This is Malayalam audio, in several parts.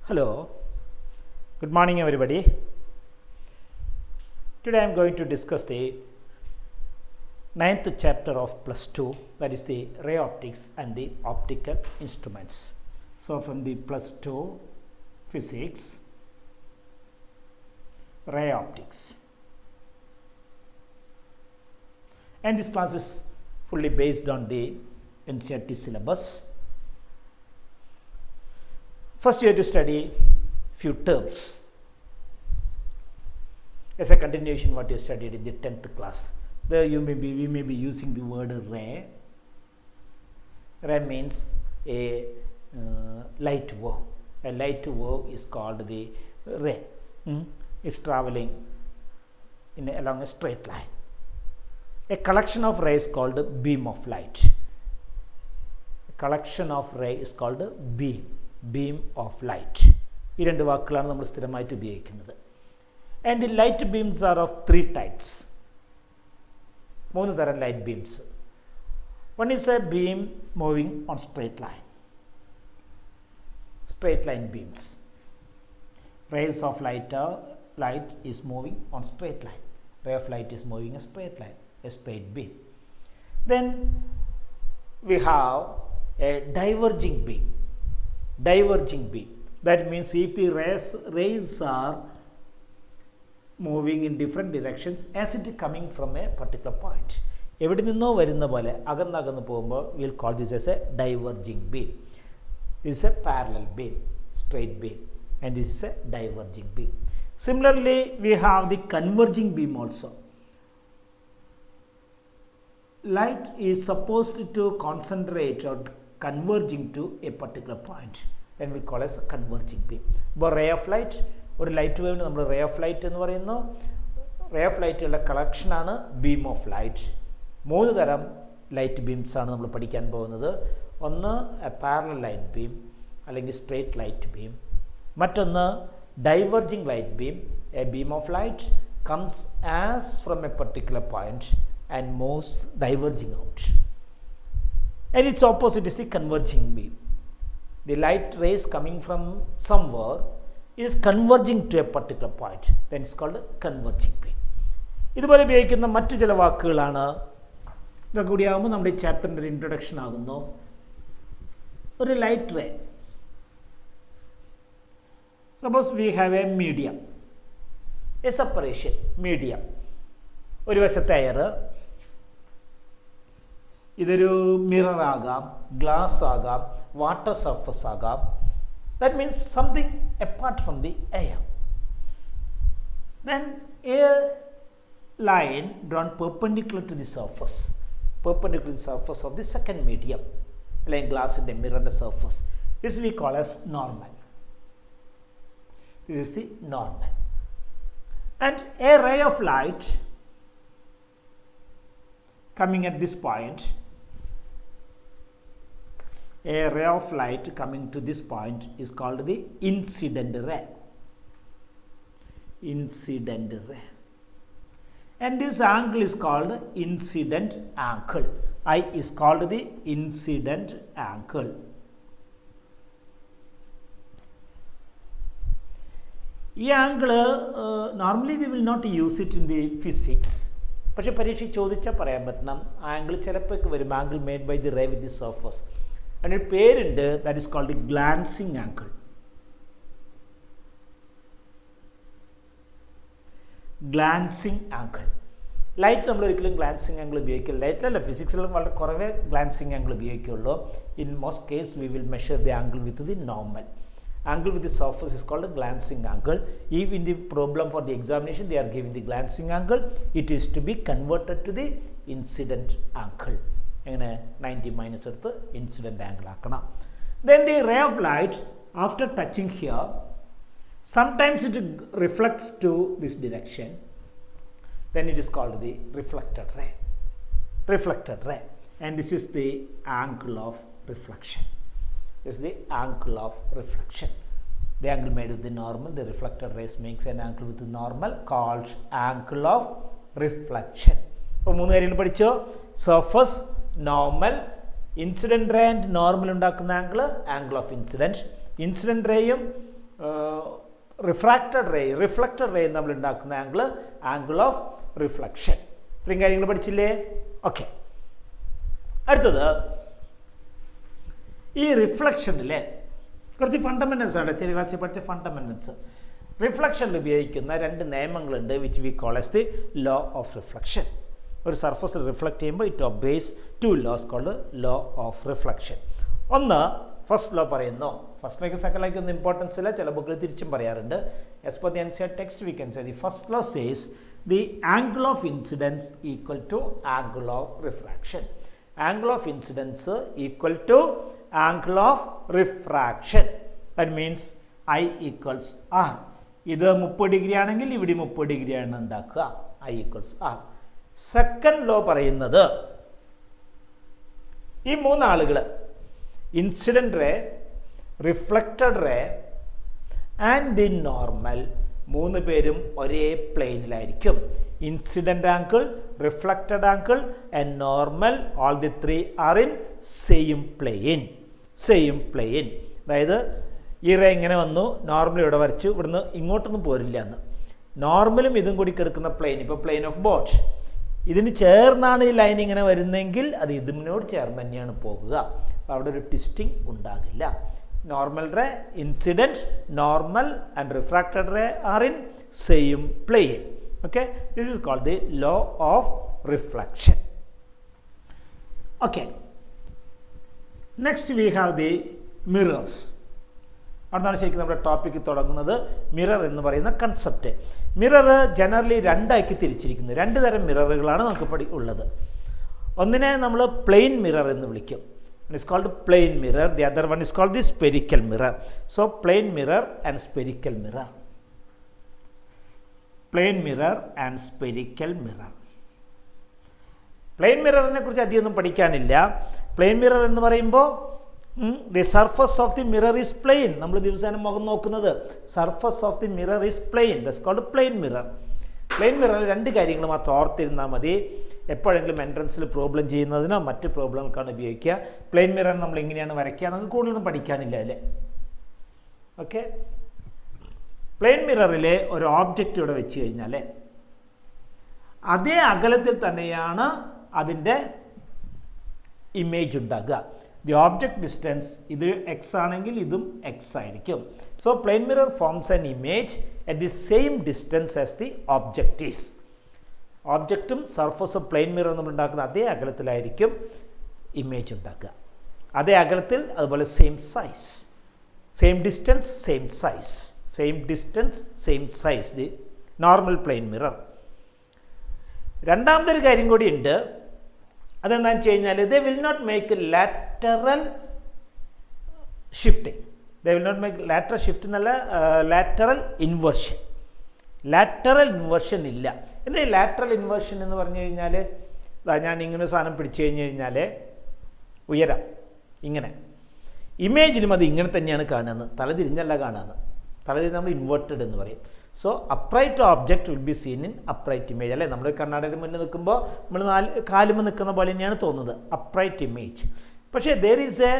Hello, good morning everybody. Today I am going to discuss the 9th chapter of +2, that is the ray optics and the optical instruments. So from the +2 physics, ray optics. And this class is fully based on the NCERT syllabus. First you have to study few terms as a continuation what you studied in the 10th class. There we may be using the word ray. Ray means a light wave. A light wave is called the ray. It's traveling along a straight line. A collection of rays called beam of light. A collection of ray is called beam of light. ഈ രണ്ട് വാക്കുകളാണ് നമ്മൾ സ്ഥിരമായിട്ട് ഉപയോഗിക്കുന്നത്. And the light beams are of three types. മൂന്ന് തരം light beams. One is a beam moving on straight line. Straight line beams. Rays of light is moving on straight line. Ray of light is moving a straight line, a straight beam. Then we have a diverging beam. That means if the rays are moving in different directions as it is coming from a particular point, എവിടെ നിന്നോ വരുന്ന പോലെ അകന്നകന്ന് പോകുമ്പോൾ we'll call this as a diverging beam. This is a parallel beam, straight beam, and this is a diverging beam. Similarly, we have the converging beam also. Light is supposed to concentrate or converging to a particular point, then we call as a converging beam. But ray of light, or light wave നമ്മൾ ray of light എന്ന് പറയുന്നു. ray of light ഉള്ള കളക്ഷൻ ആണ് beam of light. മൂന്ന് തരം ലൈറ്റ് ബീംസ് ആണ് നമ്മൾ പഠിക്കാൻ പോകുന്നത്. ഒന്ന് a parallel light beam അല്ലെങ്കിൽ straight light beam. മറ്റൊന്ന് diverging light beam. A beam of light comes as from a particular point and moves diverging out. And its opposite is the converging beam. The light rays coming from somewhere is converging to a particular point, then it's called converging beam. ഇതുപോലെ ഉപയോഗിക്കുന്ന മറ്റു ചില വാക്കുകളാണ്. ഇതൊക്കെ കൂടിയാകുമ്പോൾ നമ്മുടെ ഈ ചാപ്റ്ററിൻ്റെ ഒരു ഇൻട്രൊഡക്ഷൻ ആകുന്നു. ഒരു light ray, suppose we have a medium, a separation medium. ഒരു വശത്തെ എയർ, ഇതൊരു മിറർ ആകാം, ഗ്ലാസ് ആകാം, വാട്ടർ സർഫസ് ആകാം. That means something apart from the air. Then a line drawn perpendicular to the surface, perpendicular to the surface of the second medium, അല്ലെങ്കിൽ ഗ്ലാസിൻ്റെ മിററിൻ്റെ surface. This we call as normal. This is the normal. And a ray of light coming at this point, a ray of light coming to this point is called the incident ray. Incident ray. And this angle is called incident angle. I is called the incident angle. This angle, normally we will not use it in the physics. പക്ഷേ പരീക്ഷ ചോദിച്ചാൽ പറയാൻ പറ്റണം. ആംഗിൾ ചിലപ്പോൾ വരും, angle made by the ray with the surface. അതിനൊരു പേരുണ്ട്, that is called the glancing angle. Glancing angle. Light നമ്മൾ ഒരിക്കലും ഗ്ലാൻസിങ് ആംഗിൾ ഉപയോഗിക്കില്ല. ലൈറ്റിലല്ല, ഫിസിക്സിലും വളരെ കുറവേ ഗ്ലാൻസിങ് ആംഗിൾ ഉപയോഗിക്കുള്ളൂ. In most case we will measure the angle with the normal. Angle with the surface is called a glancing angle. If in the problem for the examination they are giving the glancing angle, it is to be converted to the incident angle. അങ്ങനെ 90 മൈനസ് എടുത്ത് ഇൻസിഡൻറ്റ് ആംഗിൾ ആക്കണം. Then the ray of light after touching here, sometimes it reflects to this direction. Then it is called the reflected ray. Reflected ray. And this is the angle of reflection. Is the angle of reflection. The angle made with the normal, the reflected rays makes an angle with the normal called angle of reflection. അപ്പോൾ മൂന്ന് കാര്യങ്ങൾ പഠിച്ചോ. Surface, normal, incident ray and normal ഉണ്ടാക്കുന്ന angle, angle of incident. Incident റേയും റിഫ്ലക്റ്റഡ് റേ നമ്മൾ ഉണ്ടാക്കുന്ന ആംഗിൾ ഓഫ് റിഫ്ലക്ഷൻ. ഇത്രയും കാര്യങ്ങൾ പഠിച്ചില്ലേ? ഓക്കെ. അടുത്തത് ഈ റിഫ്ലക്ഷനിലെ കുറച്ച് ഫണ്ടമെൻറ്റൽസ് ആണ്, ചെറിയ ക്ലാസ്സിൽ പഠിച്ച ഫണ്ടമെൻറ്റൽസ്. റിഫ്ലക്ഷനിൽ ഉപയോഗിക്കുന്ന 2 നിയമങ്ങളുണ്ട്, which we call as the law of reflection. ഒരു സർഫസിൽ റിഫ്ലക്റ്റ് ചെയ്യുമ്പോൾ it obeys 2 laws called law of reflection. ഒന്ന് ഫസ്റ്റ് ലോ പറയുന്നു. ഫസ്റ്റ് ലോയ്ക്ക് സെക്കൻഡ് ലോയ്ക്ക് ഒന്നും ഇമ്പോർട്ടൻസ് ഇല്ല, ചില ബുക്കിൽ തിരിച്ചും പറയാറുണ്ട്. As per the NCERT text we can say the first law says the angle of incidence equal to angle of refraction. Angle of incidence equal to angle of refraction. That means I equals R. ഇത് 30 ഡിഗ്രി ആണെങ്കിൽ ഇവിടെ 30 ഡിഗ്രിയാണ് ഉണ്ടാക്കുക. I equals R. Second law പറയുന്നത് ഈ 3 ആളുകൾ incident ray, reflected ray and the normal 3 പേരും ഒരേ പ്ലെയിനിലായിരിക്കും. Incident angle, reflected angle and normal, all the 3 are in same plane. അതായത് ഈ റേ ഇങ്ങനെ വന്നു, നോർമൽ ഇവിടെ വരച്ചു, ഇവിടുന്ന് ഇങ്ങോട്ടൊന്നും പോരില്ല എന്ന്. നോർമലും ഇതും കൂടി കിടക്കുന്ന പ്ലെയിൻ, ഇപ്പോൾ പ്ലെയിൻ ഓഫ് ബോട്ട്, ഇതിന് ചേർന്നാണ് ഈ ലൈൻ ഇങ്ങനെ വരുന്നതെങ്കിൽ അത് ഇതിനോട് ചേർന്ന് തന്നെയാണ് പോകുക. അപ്പോൾ അവിടെ ഒരു ട്വിസ്റ്റിംഗ് ഉണ്ടാകില്ല. Normal ray, incident, normal and refracted ray are in same plane. Okay, this is called the law of reflection. Okay, next we have the mirrors. അവിടുന്നാണ് ശരിക്കും നമ്മുടെ ടോപ്പിക്ക് തുടങ്ങുന്നത്. മിറർ എന്ന് പറയുന്ന കൺസെപ്റ്റ്. മിറർ ജനറലി 2 ആക്കി തിരിച്ചിരിക്കുന്നു. 2 തരം മിററുകളാണ് നമുക്ക് ഉള്ളത്. ഒന്നിനെ നമ്മൾ പ്ലെയിൻ മിറർ എന്ന് വിളിക്കും. One is called plain mirror. The other one is called the spherical mirror. So plain mirror and spherical mirror. Plain mirror and spherical mirror. Plain mirror ne kurichu adhiyam പഠിക്കാനില്ല. Plain mirror എന്ന് പറയുമ്പോൾ the surface of the mirror is plain. നമ്മൾ ദിവസേന മുഖം നോക്കുന്നത് surface of the mirror is plain. That's called plain mirror. Plain mirror 2 കാര്യങ്ങൾ മാത്രം ഓർത്തിരുന്നാൽ മതി. എപ്പോഴെങ്കിലും എൻട്രൻസിൽ പ്രോബ്ലം ചെയ്യുന്നതിനോ മറ്റ് പ്രോബ്ലങ്ങൾക്കാണ് ഉപയോഗിക്കുക. പ്ലെയിൻ മിറർ നമ്മൾ എങ്ങനെയാണ് വരയ്ക്കുക, നമുക്ക് കൂടുതലൊന്നും പഠിക്കാനില്ല അല്ലേ. ഓക്കെ, പ്ലെയിൻ മിററിലെ ഒരു ഓബ്ജക്റ്റ് ഇവിടെ വെച്ച് കഴിഞ്ഞാൽ അതേ അകലത്തിൽ തന്നെയാണ് അതിൻ്റെ ഇമേജ് ഉണ്ടാകുക. ദി ഓബ്ജക്റ്റ് ഡിസ്റ്റൻസ്, ഇത് എക്സ് ആണെങ്കിൽ ഇതും എക്സ് ആയിരിക്കും. So plane mirror forms an image at the same distance as the object is. ഓബ്ജക്റ്റും സർഫസും പ്ലെയിൻ മിറർ നമ്മൾ ഉണ്ടാക്കുന്ന അതേ അകലത്തിലായിരിക്കും ഇമേജ് ഉണ്ടാക്കുക. അതേ അകലത്തിൽ, അതുപോലെ same size, same distance, same size, same distance, same size, the normal plane mirror. രണ്ടാമതൊരു കാര്യം കൂടി ഉണ്ട്. അതെന്താണെന്ന് വെച്ച് കഴിഞ്ഞാൽ they will not make lateral shifting. They will not make lateral shift എന്നല്ല, ലാറ്ററൽ ഇൻവേർഷൻ. ലാറ്ററൽ ഇൻവേർഷൻ ഇല്ല. എന്താ ഈ ലാറ്ററൽ ഇൻവേർഷൻ എന്ന് പറഞ്ഞു കഴിഞ്ഞാൽ, ഞാൻ ഇങ്ങനെ സാധനം പിടിച്ചു കഴിഞ്ഞ് കഴിഞ്ഞാൽ ഉയരം ഇങ്ങനെ, ഇമേജിലും അത് ഇങ്ങനെ തന്നെയാണ് കാണുന്നത്, തലതിരിഞ്ഞല്ല കാണുന്നത്. തലതിരിഞ്ഞ് നമ്മൾ ഇൻവേർട്ടഡ് എന്ന് പറയും. So upright object will be seen in upright image അല്ലേ. നമ്മൾ കണ്ണാടിയുടെ മുന്നിൽ നിൽക്കുമ്പോൾ നമ്മൾ കാലുമ നിൽക്കുന്ന പോലെ തന്നെയാണ് തോന്നുന്നത്, അപ്രൈറ്റ് ഇമേജ്. പക്ഷേ ദർ ഈസ് എ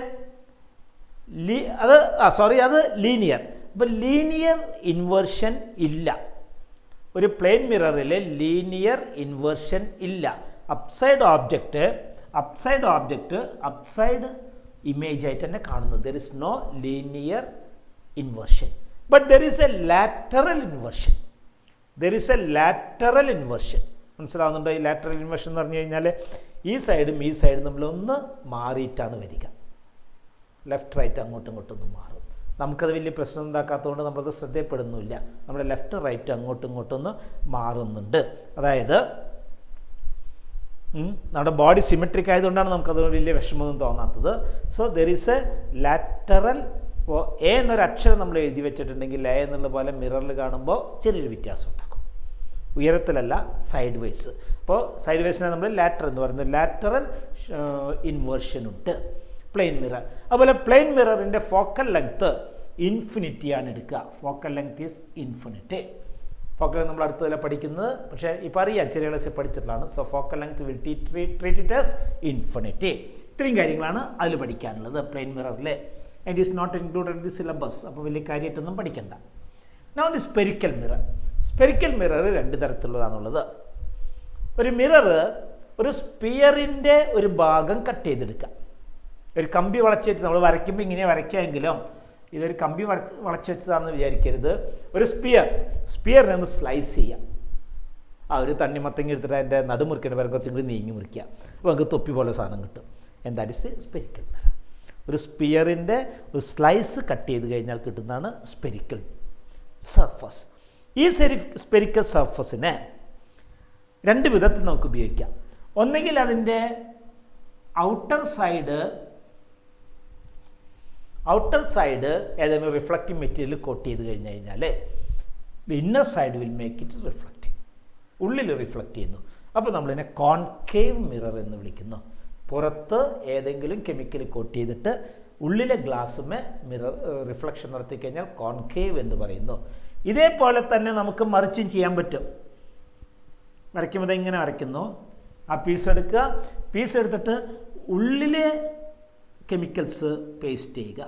അത് ലീനിയർ. അപ്പോൾ ലീനിയർ ഇൻവേർഷൻ ഇല്ല. ഒരു പ്ലെയിൻ മിററിൽ ലീനിയർ ഇൻവേർഷൻ ഇല്ല. അപ്സൈഡ് ഓബ്ജക്റ്റ് അപ്സൈഡ് ഇമേജ് ആയിട്ട് തന്നെ കാണുന്നത്. There is no linear inversion. But there is a lateral inversion. മനസ്സിലാവുന്നുണ്ടോ? ഈ ലാറ്ററൽ ഇൻവേർഷൻ എന്ന് പറഞ്ഞു കഴിഞ്ഞാൽ ഈ സൈഡും ഈ സൈഡും നമ്മളൊന്ന് മാറിയിട്ടാണ് വരിക. ലെഫ്റ്റ് റൈറ്റ് അങ്ങോട്ടും ഇങ്ങോട്ടൊന്നും മാറും. നമുക്കത് വലിയ പ്രശ്നം ഉണ്ടാക്കാത്തതുകൊണ്ട് നമ്മളത് ശ്രദ്ധപ്പെടുന്നില്ല. നമ്മുടെ ലെഫ്റ്റും റൈറ്റും അങ്ങോട്ടും ഇങ്ങോട്ടൊന്ന് മാറുന്നുണ്ട്. അതായത് നമ്മുടെ ബോഡി സിമെട്രിക് ആയതുകൊണ്ടാണ് നമുക്കത് വലിയ വിഷമമൊന്നും തോന്നാത്തത്. So there is a lateral. ഇപ്പോൾ എ എന്നൊരു അക്ഷരം നമ്മൾ എഴുതി വെച്ചിട്ടുണ്ടെങ്കിൽ എ എന്നുള്ള പോലെ മിററിൽ കാണുമ്പോൾ ചെറിയൊരു വ്യത്യാസം ഉണ്ടാക്കും. ഉയരത്തിലല്ല, സൈഡ് വൈസ്. അപ്പോൾ സൈഡ് വൈസിനെ നമ്മൾ ലാറ്റർ എന്ന് പറയുന്നത്. ലാറ്ററൽ ഇൻവേർഷൻ ഉണ്ട് പ്ലെയിൻ മിറർ. അതുപോലെ പ്ലെയിൻ മിററിൻ്റെ ഫോക്കൽ ലെങ്ത്ത് ഇൻഫിനിറ്റിയാണ് എടുക്കുക. Focal length is infinity. Focal നമ്മൾ അടുത്തതിലെ പഠിക്കുന്നത്, പക്ഷേ ഇപ്പോൾ അറിയാം, ചെറിയ ക്ലാസ്സിൽ പഠിച്ചിട്ടുള്ളതാണ്. So focal length will treat it as infinity. ഇത്രയും കാര്യങ്ങളാണ് അതിൽ പഠിക്കാനുള്ളത് പ്ലെയിൻ മിററിൽ. and is not included in the syllabus. അപ്പോൾ വലിയ കാര്യമായിട്ടൊന്നും പഠിക്കണ്ട. Now the spherical mirror. Spherical mirror രണ്ട് തരത്തിലുള്ളതാണുള്ളത്. ഒരു മിറർ ഒരു സ്പിയറിൻ്റെ ഒരു ഭാഗം കട്ട് ചെയ്തെടുക്കുക. ഒരു കമ്പി വളച്ച് വെച്ച് നമ്മൾ വരയ്ക്കുമ്പോൾ ഇങ്ങനെ വരയ്ക്കാമെങ്കിലും ഇതൊരു കമ്പി വളച്ച് വെച്ചതാണെന്ന് വിചാരിക്കരുത്. ഒരു സ്പിയറിനെ ഒന്ന് സ്ലൈസ് ചെയ്യാം. ആ ഒരു തണ്ണിമത്തങ്ങ എടുത്തിട്ട് അതിൻ്റെ നടുമുറിക്കേണ്ട പേരെ കുറച്ചും കൂടി നീങ്ങി മുറിക്കുക. അപ്പോൾ നമുക്ക് തൊപ്പി പോലെ സാധനം കിട്ടും. എന്താ സ്പെരിക്കൽ മിറർ? ഒരു സ്പിയറിൻ്റെ ഒരു സ്ലൈസ് കട്ട് ചെയ്ത് കഴിഞ്ഞാൽ കിട്ടുന്നതാണ് സ്പെരിക്കൽ സർഫസ്. ഈ സ്പെരിക്കൽ സർഫസിനെ രണ്ട് വിധത്തിൽ നമുക്ക് ഉപയോഗിക്കാം. ഒന്നുകിൽ അതിൻ്റെ ഔട്ടർ സൈഡ് ഏതെങ്കിലും റിഫ്ലക്റ്റിംഗ് മെറ്റീരിയൽ കോട്ട് ചെയ്ത് കഴിഞ്ഞ് കഴിഞ്ഞാൽ the inner side will make it reflecting. ഉള്ളിൽ റിഫ്ലക്റ്റ് ചെയ്യുന്നു. അപ്പോൾ നമ്മളിതിനെ കോൺകേവ് മിറർ എന്ന് വിളിക്കുന്നു. പുറത്ത് ഏതെങ്കിലും കെമിക്കൽ കോട്ട് ചെയ്തിട്ട് ഉള്ളിലെ ഗ്ലാസ്സുമേ മിറർ റിഫ്ലക്ഷൻ നടത്തി കഴിഞ്ഞാൽ കോൺകേവ് എന്ന് പറയുന്നു. ഇതേപോലെ തന്നെ നമുക്ക് മറിച്ചും ചെയ്യാൻ പറ്റും. വരയ്ക്കുമ്പോൾ ഇങ്ങനെ വരയ്ക്കുന്നു. ആ പീസ് എടുക്കുക. പീസ് എടുത്തിട്ട് ഉള്ളിലെ കെമിക്കൽസ് പേസ്റ്റ് ചെയ്യുക.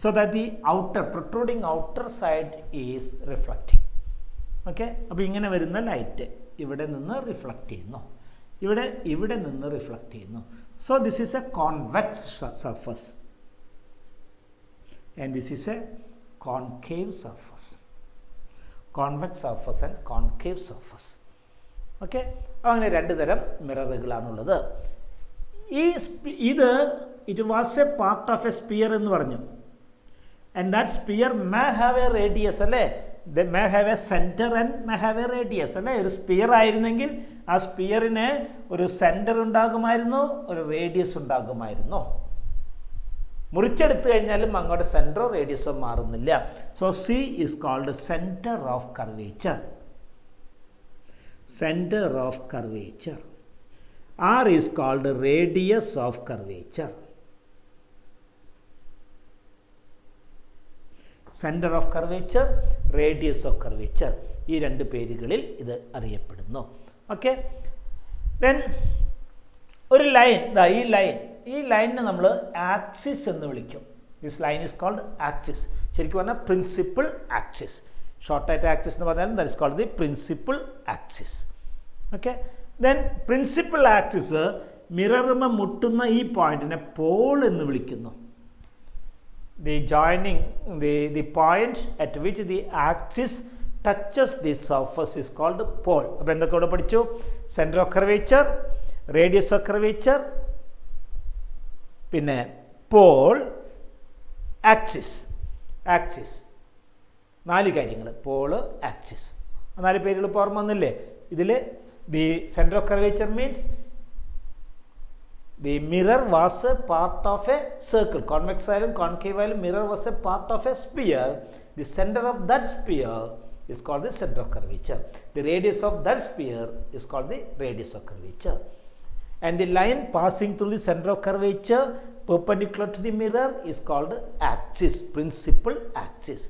So that the protruding outer side is reflecting. Okay. അപ്പോൾ ഇങ്ങനെ വരുന്ന ലൈറ്റ് ഇവിടെ നിന്ന് റിഫ്ലക്റ്റ് ചെയ്യുന്നു, ഇവിടെ നിന്ന് റിഫ്ലക്റ്റ് ചെയ്യുന്നു. So this is a convex surface and this is a concave surface. Convex surface and concave surface. Okay. അങ്ങനെ രണ്ട് തരം മിററുകളാണുള്ളത്. It was a part of a sphere എന്ന് പറഞ്ഞു. And that sphere may have a radius, അല്ലേ? The may have a centre and may have a radius, അല്ലേ? ഒരു സ്പിയർ ആയിരുന്നെങ്കിൽ ആ സ്പിയറിന് ഒരു സെൻറ്റർ ഉണ്ടാകുമായിരുന്നു, ഒരു റേഡിയസ് ഉണ്ടാകുമായിരുന്നു. മുറിച്ചെടുത്തു കഴിഞ്ഞാലും അങ്ങോട്ട് സെൻറ്ററോ റേഡിയസോ മാറുന്നില്ല. So C is called centre of curvature. Center of curvature. R is called radius of curvature. Center of curvature, radius of curvature. ഈ രണ്ട് പേരുകളിൽ ഇത് അറിയപ്പെടുന്നു. ഓക്കെ. ദെൻ ഒരു ലൈൻ, ഈ ലൈനിനെ നമ്മൾ ആക്സിസ് എന്ന് വിളിക്കും. This line is called axis. ശരിക്കും പറഞ്ഞാൽ പ്രിൻസിപ്പൽ ആക്സിസ്. ഷോർട്ടായിട്ട് ആക്സിസ് എന്ന് പറഞ്ഞാലും that is called the principal axis. Okay. Then principal axis മിററുമ മുട്ടുന്ന ഈ പോയിന്റിനെ പോൾ എന്ന് വിളിക്കുന്നു. The point at which the axis touches the surface is called pole. അപ്പോൾ എന്തൊക്കെ ഇവിടെ പഠിച്ചു? Centre of curvature, radius of curvature, പിന്നെ പോൾ, ആക്സിസ്. നാല് കാര്യങ്ങൾ. പോള്, ആക്സിസ്, നാല് പേരുകൾ ഇപ്പോൾ ഓർമ്മ വന്നില്ലേ? ഇതിൽ the centre of curvature means the mirror was a part of a circle. Convex ആയാലും കോൺകേവ് ആയാലും mirror was a part of a sphere. The centre of that sphere is called the center of curvature. The radius of that sphere is called the radius of curvature. And the line passing through the center of curvature perpendicular to the mirror is called axis, principal axis.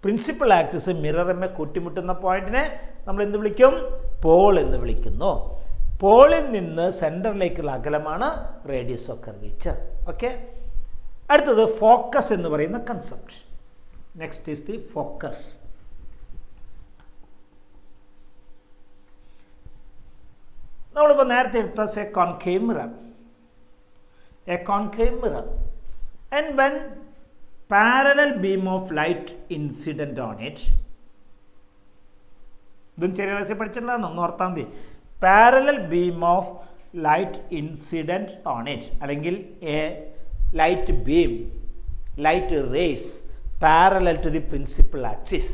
Principal axis മിററിനെ കൂട്ടിമുട്ടുന്ന പോയിന്റിനെ നമ്മൾ എന്ത് വിളിക്കും? പോൾ എന്ന് വിളിക്കുന്നു. പോളിൽ നിന്ന് സെൻറ്ററിലേക്കുള്ള അകലമാണ് റേഡിയസ് ഓഫ് കർവേച്ചർ. ഓക്കെ. അടുത്തത് ഫോക്കസ് എന്ന് പറയുന്ന concept. Next is the focus. നമ്മളിപ്പോൾ നേരത്തെ എടുത്ത a concave mirror. A concave mirror and when parallel beam of light incident on it. ഇതും ചെറിയ ക്ലാസ്സിൽ പഠിച്ചിട്ടുള്ളതാണ്, ഒന്ന് ഓർത്താൽ മതി. Parallel beam of light incident on it, അല്ലെങ്കിൽ a light beam, light rays parallel to the principal axis.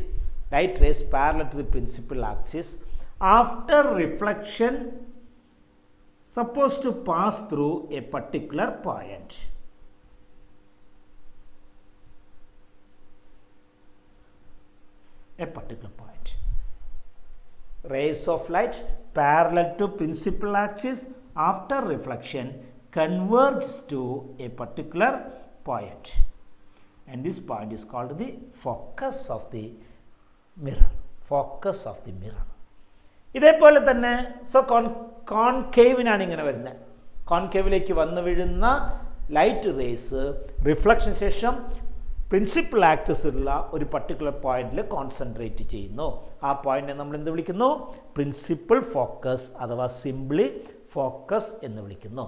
Light rays parallel to the principal axis after reflection supposed to pass through a particular point. A particular point. Rays of light parallel to principal axis after reflection converges to a particular point, and this point is called the focus of the mirror. Focus of the mirror. ഇതേപോലെ തന്നെ കോൺകേവിനാണ് ഇങ്ങനെ വരുന്നത്. കോൺകേവിലേക്ക് വന്നു വീഴുന്ന ലൈറ്റ് റേസ് റിഫ്ലക്ഷൻ ശേഷം പ്രിൻസിപ്പൽ ആക്സിസ് ഉള്ള ഒരു പർട്ടിക്കുലർ പോയിന്റിൽ കോൺസെൻട്രേറ്റ് ചെയ്യുന്നു. ആ പോയിന്റിനെ നമ്മൾ എന്ത് വിളിക്കുന്നു? പ്രിൻസിപ്പൽ ഫോക്കസ് അഥവാ സിംപ്ലി ഫോക്കസ് എന്ന് വിളിക്കുന്നു.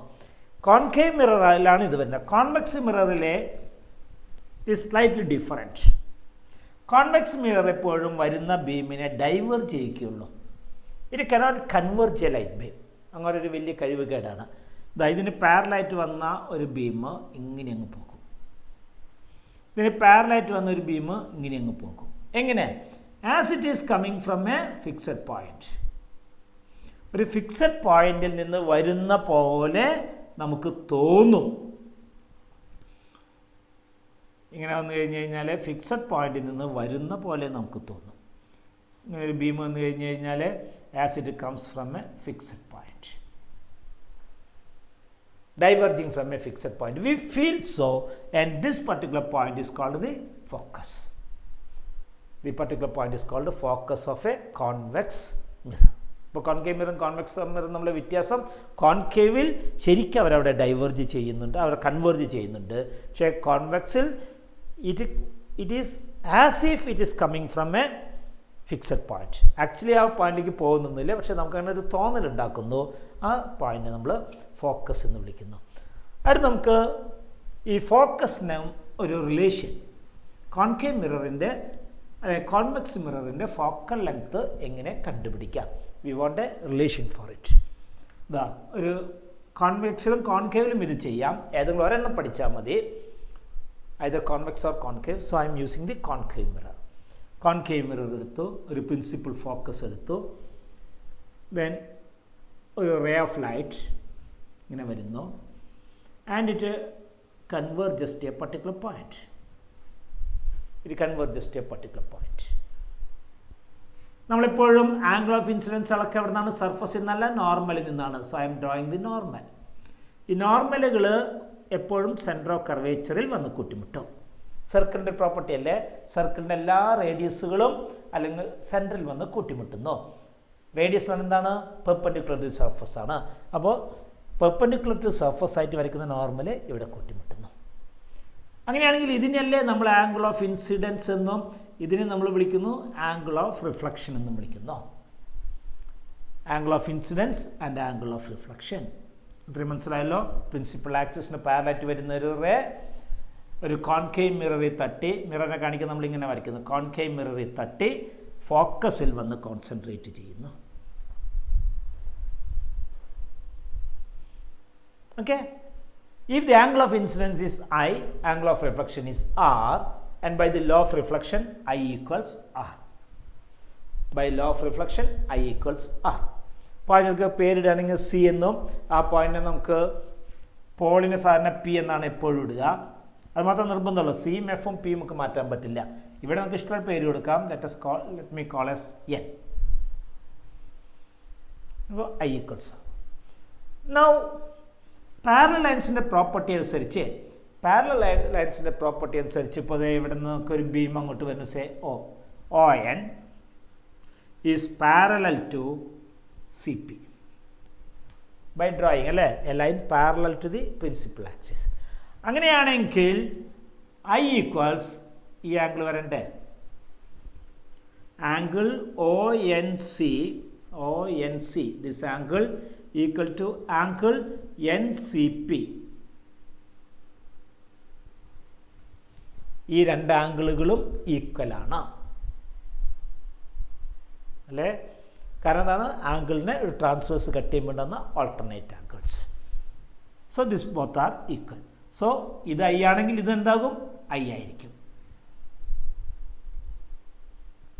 കോൺകേവ് മിററിലാണ് ഇത് വരുന്നത്. കോൺവെക്സ് മിററിലെ is slightly different. Convex mirror എപ്പോഴും വരുന്ന ബീമിനെ ഡൈവേർജ് ചെയ്യിക്കുകയുള്ളൂ. It cannot converge a light beam. അങ്ങനെ ഒരു വലിയ കഴിവുകേടാണ്. ഇതിന് പാരലായിട്ട് വന്ന ഒരു ബീം ഇങ്ങനെ അങ്ങ് പോകും. ഇതിന് പാരലായിട്ട് വന്ന ഒരു ബീം ഇങ്ങനെ അങ്ങ് പോകും. എങ്ങനെ? As it is coming from a fixed point. ഒരു ഫിക്സഡ് പോയിന്റിൽ നിന്ന് വരുന്ന പോലെ നമുക്ക് തോന്നും. ഇങ്ങനെ വന്നു കഴിഞ്ഞ് കഴിഞ്ഞാൽ ഫിക്സഡ് പോയിന്റിൽ നിന്ന് വരുന്ന പോലെ നമുക്ക് തോന്നും. ഇങ്ങനെ ഒരു ബീം വന്നു കഴിഞ്ഞ് കഴിഞ്ഞാൽ as it comes from a fixed point, diverging from a fixed point. We feel so, and this particular point is called the focus. The particular point is called the focus of a convex mirror. ഇപ്പോൾ കോൺകേവ് മിററും കോൺവെക്സ് മിററും തമ്മിലുള്ള വ്യത്യാസം, കോൺകേവിൽ ശരിക്കും അവരവിടെ ഡൈവേർജ് ചെയ്യുന്നുണ്ട്, അവർ കൺവേർജ് ചെയ്യുന്നുണ്ട്. പക്ഷേ കോൺവെക്സിൽ it is as if it is coming from a fixed point. Actually ആ പോയിന്റിലേക്ക് പോകുന്നൊന്നുമില്ല, പക്ഷേ നമുക്ക് അങ്ങനെ ഒരു തോന്നലുണ്ടാക്കുന്നു. ആ പോയിന്റ് നമ്മൾ ഫോക്കസ് എന്ന് വിളിക്കുന്നു. അടുത്ത് നമുക്ക് ഈ ഫോക്കസിന് ഒരു റിലേഷൻ, കോൺകേവ് മിററിൻ്റെ കോൺവെക്സ് മിററിൻ്റെ ഫോക്കൽ ലെങ്ത്ത് എങ്ങനെ കണ്ടുപിടിക്കാം? We want a relation for it. ഇതാ ഒരു കോൺവെക്സിലും കോൺകേവിലും ഇത് ചെയ്യാം. ഏതെങ്കിലും ഒരെണ്ണം പഠിച്ചാൽ മതി, either convex or concave. So I'm using the concave mirror. Concave mirror എടുത്തു, ഒരു പ്രിൻസിപ്പൽ ഫോക്കസ് എടുത്തു, ദെൻ ഒരു റേ ഓഫ് ലൈറ്റ് ഇങ്ങനെ വരുന്നു, and it converges to a particular point. It converges to a particular point. നമ്മളെപ്പോഴും ആംഗിൾ ഓഫ് ഇൻസിഡൻസ് അളക്കുക എവിടെ നിന്നാണ്? സർഫസിൽ നിന്നല്ല, നോർമലിൽ നിന്നാണ്. So I'm drawing the normal. ഈ നോർമലുകൾ എപ്പോഴും സെൻറ്റർ ഓഫ് കർവേച്ചറിൽ വന്ന് കൂട്ടിമുട്ടും. സർക്കിളിൻ്റെ പ്രോപ്പർട്ടി അല്ലേ, സർക്കിളിൻ്റെ എല്ലാ റേഡിയസുകളും അല്ലെങ്കിൽ സെൻറ്ററിൽ വന്ന് കൂട്ടിമുട്ടുന്നു. റേഡിയസ് എന്താണ്? പെർപെൻഡിക്കുലർ ടു സർഫസ് ആണ്. അപ്പോൾ പെർപെൻഡിക്കുലർ ടു സർഫസ് ആയിട്ട് വരയ്ക്കുന്ന നോർമൽ ഇവിടെ കൂട്ടിമുട്ടുന്നു. അങ്ങനെയാണെങ്കിൽ ഇതിനല്ലേ നമ്മൾ ആംഗിൾ ഓഫ് ഇൻസിഡൻസ് എന്നും ഇതിനെ നമ്മൾ വിളിക്കുന്നു ആംഗിൾ ഓഫ് റിഫ്ലക്ഷൻ എന്നും വിളിക്കുന്നു. Angle of incidents and angle of reflection. ഇത്രയും മനസ്സിലായല്ലോ. പ്രിൻസിപ്പൽ ആക്സിസിന് പാരലായിട്ട് വരുന്ന ഒരു റേ ഒരു കോൺകേവ് മിററിൽ തട്ടി, മിററിനെ കാണിക്കാൻ നമ്മളിങ്ങനെ വരയ്ക്കുന്നു, കോൺകേവ് മിററിൽ തട്ടി ഫോക്കസിൽ വന്ന് കോൺസെൻട്രേറ്റ് ചെയ്യുന്നു. Okay. If the angle of incidence is I, angle of reflection is R, and by the law of reflection I equals R. By law of reflection I equals R. പോയിന്റുകൾക്ക് പേരിടുകയാണെങ്കിൽ സി എന്നും ആ പോയിന്റിനെ നമുക്ക് പോളിന് സാധാരണ പി എന്നാണ് എപ്പോഴും ഇടുക. അത് മാത്രം നിർബന്ധമുള്ളൂ. സിയും എഫും പിയും നമുക്ക് മാറ്റാൻ പറ്റില്ല. ഇവിടെ നമുക്ക് ഇഷ്ടമുള്ള പേര് കൊടുക്കാം. Let me call S N. അപ്പോൾ ഐ ഈക്വൽസ്. നൗ പാരലൽ ലൈൻസിൻ്റെ പ്രോപ്പർട്ടി അനുസരിച്ച് ഇപ്പോൾ ഇവിടെ നിന്ന് നമുക്കൊരു ബീം അങ്ങോട്ട് വരുന്നു. Say O N is parallel to C P by drawing അല്ലേ, a line parallel to the principal axis. അങ്ങനെയാണെങ്കിൽ ഐ ഈക്വൽസ് ഈ ആംഗിൾ വരണ്ടേ, angle O N C this angle equal to angle N C P. ഈ രണ്ട് ആംഗിളുകളും ഈക്വലാണ് അല്ലേ? കാരണം എന്താണ്? ആംഗിളിനെ ഒരു ട്രാൻസ്വേഴ്സ് കട്ട് ചെയ്യുമ്പോൾ ഉണ്ടാകുന്ന alternate angles. So this both are equal. So ഇത് ഐ ആണെങ്കിൽ ഇതെന്താകും? ഐ ആയിരിക്കും.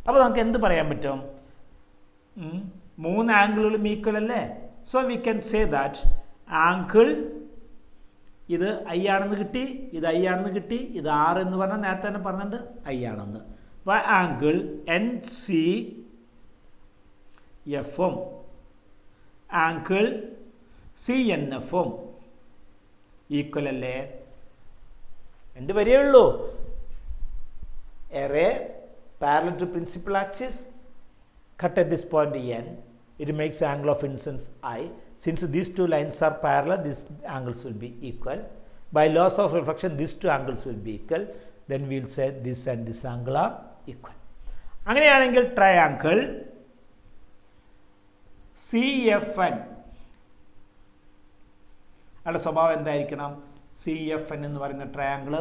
അപ്പോൾ നമുക്ക് എന്ത് പറയാൻ പറ്റും? മൂന്ന് ആംഗിളുകളും ഈക്വൽ അല്ലേ? So we can say that angle ഇത് ഐ ആണെന്ന് കിട്ടി, ഇത് ഐ ആണെന്ന് കിട്ടി, ഇത് ആർ എന്ന് പറഞ്ഞാൽ നേരത്തെ തന്നെ പറഞ്ഞിട്ടുണ്ട് ഐ ആണെന്ന്. അപ്പോൾ ആംഗിൾ എൻ സി എഫും ആംഗിൾ സി എൻ എഫും ഈക്വൽ അല്ലേ? രണ്ട് വരികയേ ഉള്ളൂ. A ray parallel to principal axis cut at this point n, it makes angle of incidence I. Since these two lines are parallel, these angles will be equal. by laws of reflection these two angles will be equal, then we will say this and this angle are equal. അങ്ങനെയാണെങ്കിൽ ട്രയാങ്കിൾ CFN അതിൻ്റെ സ്വഭാവം എന്തായിരിക്കണം? CFN എന്ന് പറയുന്ന ട്രയാങ്കിൾ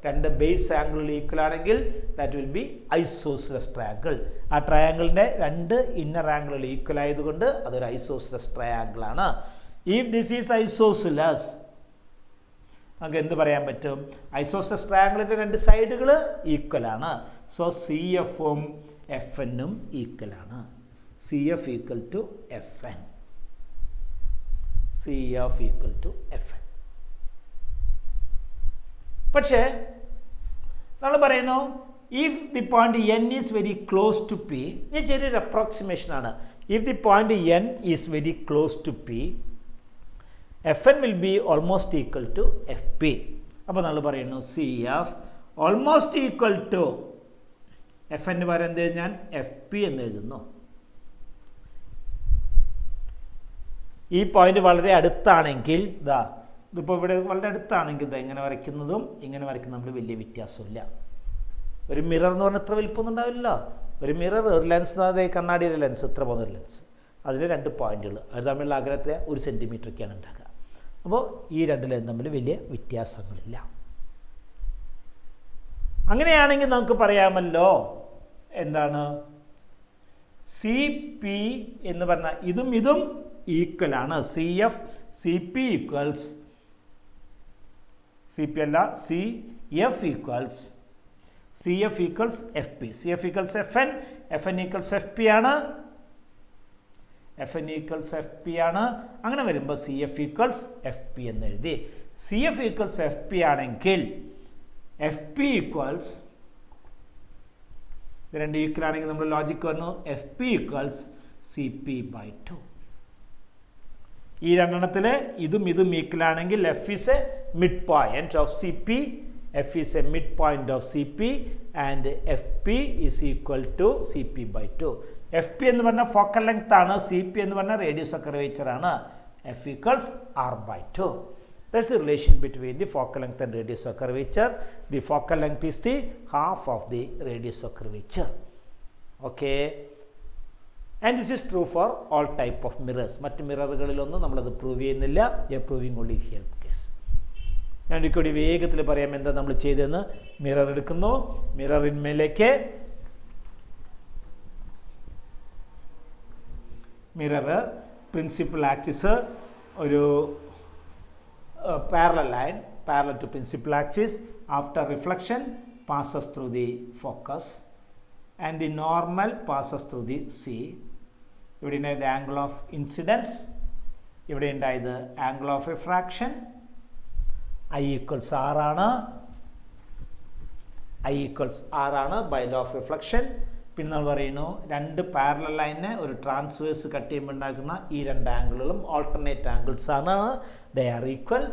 രണ്ട് ബേസ് ആംഗിളിൽ ഈക്വൽ ആണെങ്കിൽ that will be isosceles triangle. ആ ട്രയാങ്കിളിൻ്റെ രണ്ട് ഇന്നർ ആംഗിളിൽ ഈക്വൽ ആയതുകൊണ്ട് അതൊരു ഐസോസിലസ് ട്രയാങ്കിൾ ആണ്. ഇഫ് ദിസ് ഈസ് ഐസോസിലസ്, നമുക്ക് എന്ത് പറയാൻ പറ്റും? ഐസോസിലസ് ട്രയാങ്കിളിൻ്റെ രണ്ട് സൈഡുകൾ ഈക്വൽ ആണ്. സോ CFഉം FN ഈക്വൽ ആണ്. CF equal to FN. CF equal to FN. പക്ഷേ നമ്മൾ പറയുന്നു if the point N is very close to P, ഇത് ചെറിയൊരു അപ്രോക്സിമേഷൻ ആണ്. If the point N is very close to P, FN will be almost equal to FP. അപ്പോൾ നമ്മൾ പറയുന്നു CF almost equal to FN പകരം എന്ത് ഞാൻ FP എന്ന് എഴുതുന്നു. ഈ പോയിന്റ് വളരെ അടുത്താണെങ്കിൽ ഇതിപ്പോൾ ഇവിടെ വളരെ അടുത്താണെങ്കിൽ ഇങ്ങനെ വരയ്ക്കുന്നതും ഇങ്ങനെ വരയ്ക്കുന്നതും തമ്മിൽ വലിയ വ്യത്യാസമില്ല. ഒരു മിറർ എന്ന് പറഞ്ഞാൽ ഇത്ര വലിപ്പമൊന്നും ഉണ്ടാവില്ല. ഒരു മിറർ, ഒരു ലെൻസ്, അതായത് കണ്ണാടിയുടെ ലെൻസ്, ഇത്ര പോകുന്നൊരു ലെൻസ്, അതിൽ രണ്ട് പോയിന്റുകൾ, അത് തമ്മിലുള്ള അകലത്തിൽ 1 സെൻറ്റിമീറ്ററൊക്കെയാണ് ഉണ്ടാകുക. അപ്പോൾ ഈ രണ്ട് ലൈൻ തമ്മിൽ വലിയ വ്യത്യാസങ്ങളില്ല. അങ്ങനെയാണെങ്കിൽ നമുക്ക് പറയാമല്ലോ എന്താണ്? CP എന്ന് പറഞ്ഞാൽ ഇതും ഇതും ഈക്വൽ ആണ്. CP ഈക്വൽസ് CP അല്ല CF equals FP. CF equals FN, FN equals FP ആണ്. FN ഈക്വൽസ് FP ആണ്. അങ്ങനെ വരുമ്പോൾ CF ഈക്വൽസ് FP എന്ന് എഴുതി. CF ഈക്വൽസ് FP ആണെങ്കിൽ FP ഈക്വൽസ്, ഇത് രണ്ട് ഈക്വൽ ആണെങ്കിൽ നമ്മുടെ ലോജിക്ക് വന്നു FP ഈക്വൽസ് CP/2. ഈ രണ്ടെണ്ണത്തിൽ ഇതും ഇതും ഈക്വൽ ആണെങ്കിൽ F is a mid point of CP, F is a mid point of CP and FP is equal to CP/2. FP എന്ന് പറഞ്ഞാൽ ഫോക്കൽ ലെങ്ത് ആണ്, CP എന്ന് പറഞ്ഞാൽ റേഡിയസ് ഓഫ് കർവേച്ചർ ആണ്. F equals R/2. That's the relation between the focal length and radius of curvature. The focal length is the half of the radius of curvature. Okay. And this is true for all type of mirrors. മറ്റ് മിററുകളിലൊന്നും നമ്മളത് പ്രൂവ് ചെയ്യുന്നില്ല. We are proving only here case. ഞാൻ ഇക്കൂടി വേഗത്തിൽ പറയാം എന്താ നമ്മൾ ചെയ്തതെന്ന്. മിറർ എടുക്കുന്നു, മിററിന്മേലേക്ക് മിറർ പ്രിൻസിപ്പൽ ആക്സിസ് ഒരു parallel line parallel to principal axis. After reflection passes through the focus and the normal passes through the C. ഇവിടെ ഉണ്ടായത് ആംഗിൾ ഓഫ് ഇൻസിഡൻസ്, ഇവിടെ ഉണ്ടായത് angle of refraction. I equals R ആണ് ബൈ ലോ ഓഫ് റിഫ്ലക്ഷൻ. പിന്നെ നമ്മൾ പറയുന്നു രണ്ട് പാരലൽ ലൈനെ ഒരു ട്രാൻസ്വേഴ്സ് കട്ട് ചെയ്യുമ്പോൾ ഉണ്ടാക്കുന്ന ഈ രണ്ട് ആംഗിളുകളും ഓൾട്ടർനേറ്റ് ആംഗിൾസ് ആണ്. They are equal.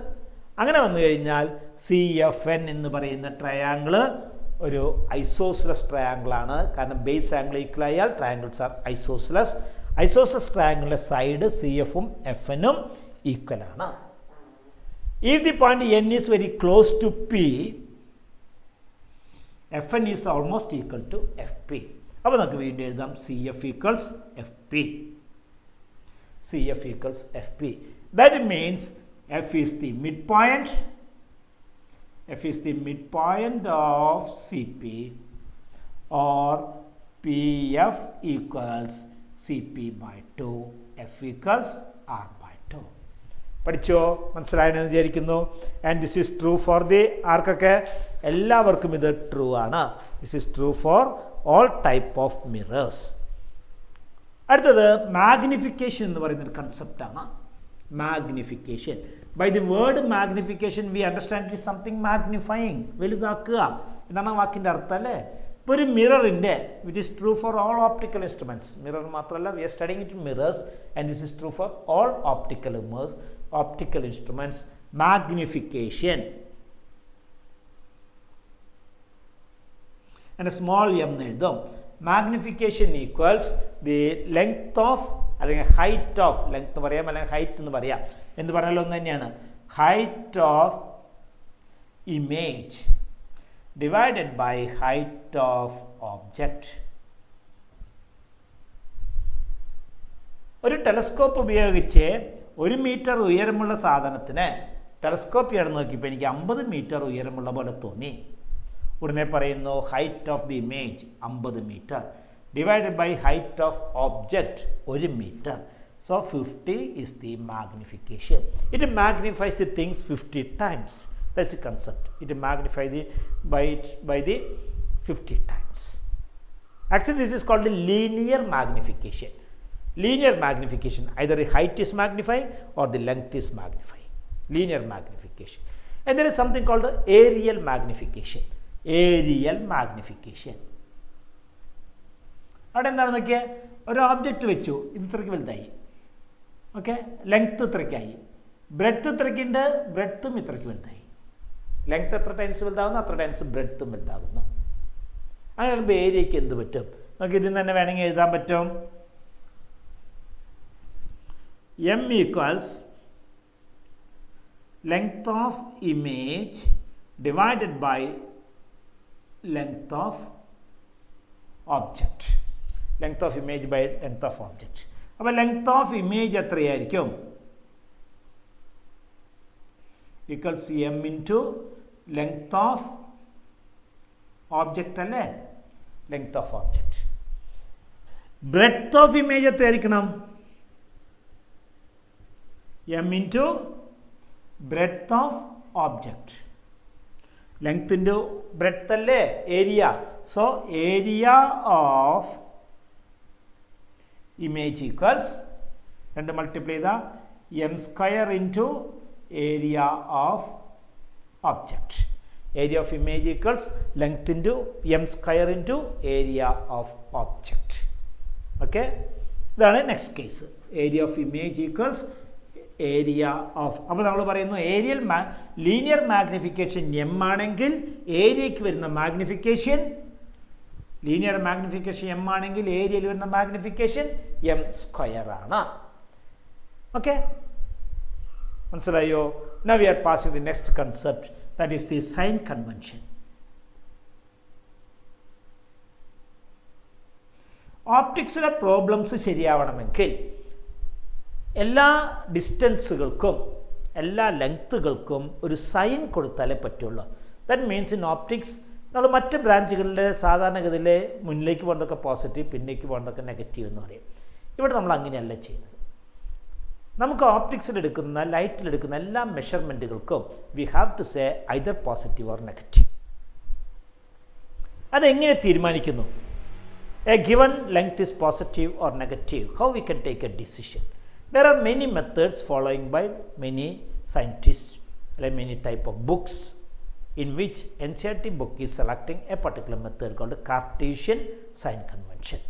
അങ്ങനെ വന്നു കഴിഞ്ഞാൽ CFN എന്ന് പറയുന്ന ട്രയാങ്കിള് ഒരു ഐസോസിലസ് ട്രയാങ്കിൾ ആണ്. കാരണം ബേസ് ആംഗിൾ ഈക്വൽ ആയാൽ ട്രയാങ്കിൾസ് ആർ ഐസോസിലസ്. ഐസോസിലസ് ട്രയാങ്കിളിൻ്റെ സൈഡ് CFഉം FNഉം ഈക്വൽ ആണ്. If the point N is very close to P, FN is almost equal to FP. അപ്പോൾ നമുക്ക് വീണ്ടും എഴുതാം CF equals FP. That means F is the midpoint. F is the midpoint of CP, or PF equals CP/2. F equals R/2. പഠിച്ചോ? മനസ്സിലായെന്ന് വിചാരിക്കുന്നു. And this is true for the ആർക്കൊക്കെ? എല്ലാവർക്കും ഇത് ട്രൂ ആണ്. This is true for all type of mirrors. അടുത്തത് മാഗ്നിഫിക്കേഷൻ എന്ന് പറയുന്നൊരു കൺസെപ്റ്റാണ്. Magnification. By the word magnification we understand it something magnifying, വലുതാക്കുക എന്നാണ് വാക്കിൻ്റെ അർത്ഥം അല്ലേ? ഇപ്പോൾ ഒരു മിററിൻ്റെ which is true for all optical instruments, mirror മാത്രമല്ല, we are studying it in mirrors and this is true for all optical instruments. Magnification and a small m എഴുതും. Magnification equals the length of അല്ലെങ്കിൽ height of, ലെങ്ത് പറയാം അല്ലെങ്കിൽ ഹൈറ്റ് എന്ന് പറയാം, എന്ത് പറഞ്ഞാലും ഒന്ന് തന്നെയാണ്. Height of image divided by height of object. ഒരു ടെലസ്കോപ്പ് ഉപയോഗിച്ച് 1 മീറ്റർ ഉയരമുള്ള സാധനത്തിന് ടെലസ്കോപ്പ് ചെയ്യാൻ നോക്കിയപ്പോൾ എനിക്ക് 50 മീറ്റർ ഉയരമുള്ള പോലെ തോന്നി. ഉടനെ പറയുന്നു height of the image 50 metre divided by height of object 1 metre. So 50 is the magnification. It magnifies the things 50 times. That's the concept. It magnifies by the 50 times. Actually, this is called the linear magnification. Linear magnification. Either the height is magnified or the length is magnified. Linear magnification. And there is something called aerial magnification. Aerial magnification. അവിടെ എന്താണെന്ന് നോക്കിയാൽ ഒരു ഓബ്ജക്റ്റ് വെച്ചു, ഇത് ഇത്രയ്ക്ക് വലുതായി. ഓക്കെ, ലെങ്ത്ത് ഇത്രയ്ക്കായി, ബ്രെഡ്ത്ത് ഇത്രയ്ക്കുണ്ട്, ബ്രെഡ്ത്തും ഇത്രയ്ക്ക് വലുതായി. ലെങ്ത്ത് എത്ര ടൈംസ് വലുതാകുന്നു അത്ര ടൈംസ് ബ്രെഡ്ത്തും വലുതാകുന്നു. അങ്ങനെ വരുമ്പോൾ ഏരിയയ്ക്ക് എന്ത് പറ്റും? നമുക്ക് ഇതിൽ നിന്ന് തന്നെ വേണമെങ്കിൽ എഴുതാൻ പറ്റും. M equals length of image divided by length of object. Length of image by length of object. അപ്പോൾ ലെങ്ത് ഓഫ് ഇമേജ് എത്രയായിരിക്കും? Equals M into length of object അല്ലേ? Length of object. Breadth of image എത്രയായിരിക്കണം? M into breadth of object. Length into breadth അല്ലേ area. So area of image equals 2 multiply the m square into area of object. Area of image equals length into m square into area of object. Okay, ഇതാണ് next case. Area of image equals area of. അപ്പോൾ നമ്മൾ പറയുന്നു ഏരിയൽ ലീനിയർ മാഗ്നിഫിക്കേഷൻ എം ആണെങ്കിൽ ഏരിയയ്ക്ക് വരുന്ന മാഗ്നിഫിക്കേഷൻ ലീനിയർ മാഗ്നിഫിക്കേഷൻ എം ആണെങ്കിൽ ഏരിയയിൽ വരുന്ന മാഗ്നിഫിക്കേഷൻ എം സ്ക്വയർ ആണ്. ഓക്കെ, മനസ്സിലായോ? Now we are passing the next concept, that is the sign convention. ഓപ്റ്റിക്സിലെ പ്രോബ്ലംസ് ശരിയാവണമെങ്കിൽ എല്ലാ ഡിസ്റ്റൻസുകൾക്കും എല്ലാ ലെങ്ത്തുകൾക്കും ഒരു സൈൻ കൊടുത്താലേ പറ്റുള്ളൂ. ദാറ്റ് മീൻസ് ഇൻ ഓപ്റ്റിക്സ് നമ്മൾ മറ്റ് ബ്രാഞ്ചുകളിലെ സാധാരണഗതിയിലെ മുന്നിലേക്ക് പോകുന്നതൊക്കെ പോസിറ്റീവ്, പിന്നേക്ക് പോകുന്നതൊക്കെ നെഗറ്റീവ് എന്ന് പറയും. ഇവിടെ നമ്മൾ അങ്ങനെയല്ല ചെയ്യുന്നത്. നമുക്ക് ഓപ്റ്റിക്സിലെടുക്കുന്ന ലൈറ്റിലെടുക്കുന്ന എല്ലാ മെഷർമെൻറ്റുകൾക്കും we have to say either positive or negative. അതെങ്ങനെ തീരുമാനിക്കുന്നു? A given length is positive or negative, how we can take a decision? There are many methods following by many scientist അല്ലെങ്കിൽ many type of books in which NCERT book is selecting a particular method called Cartesian sign convention.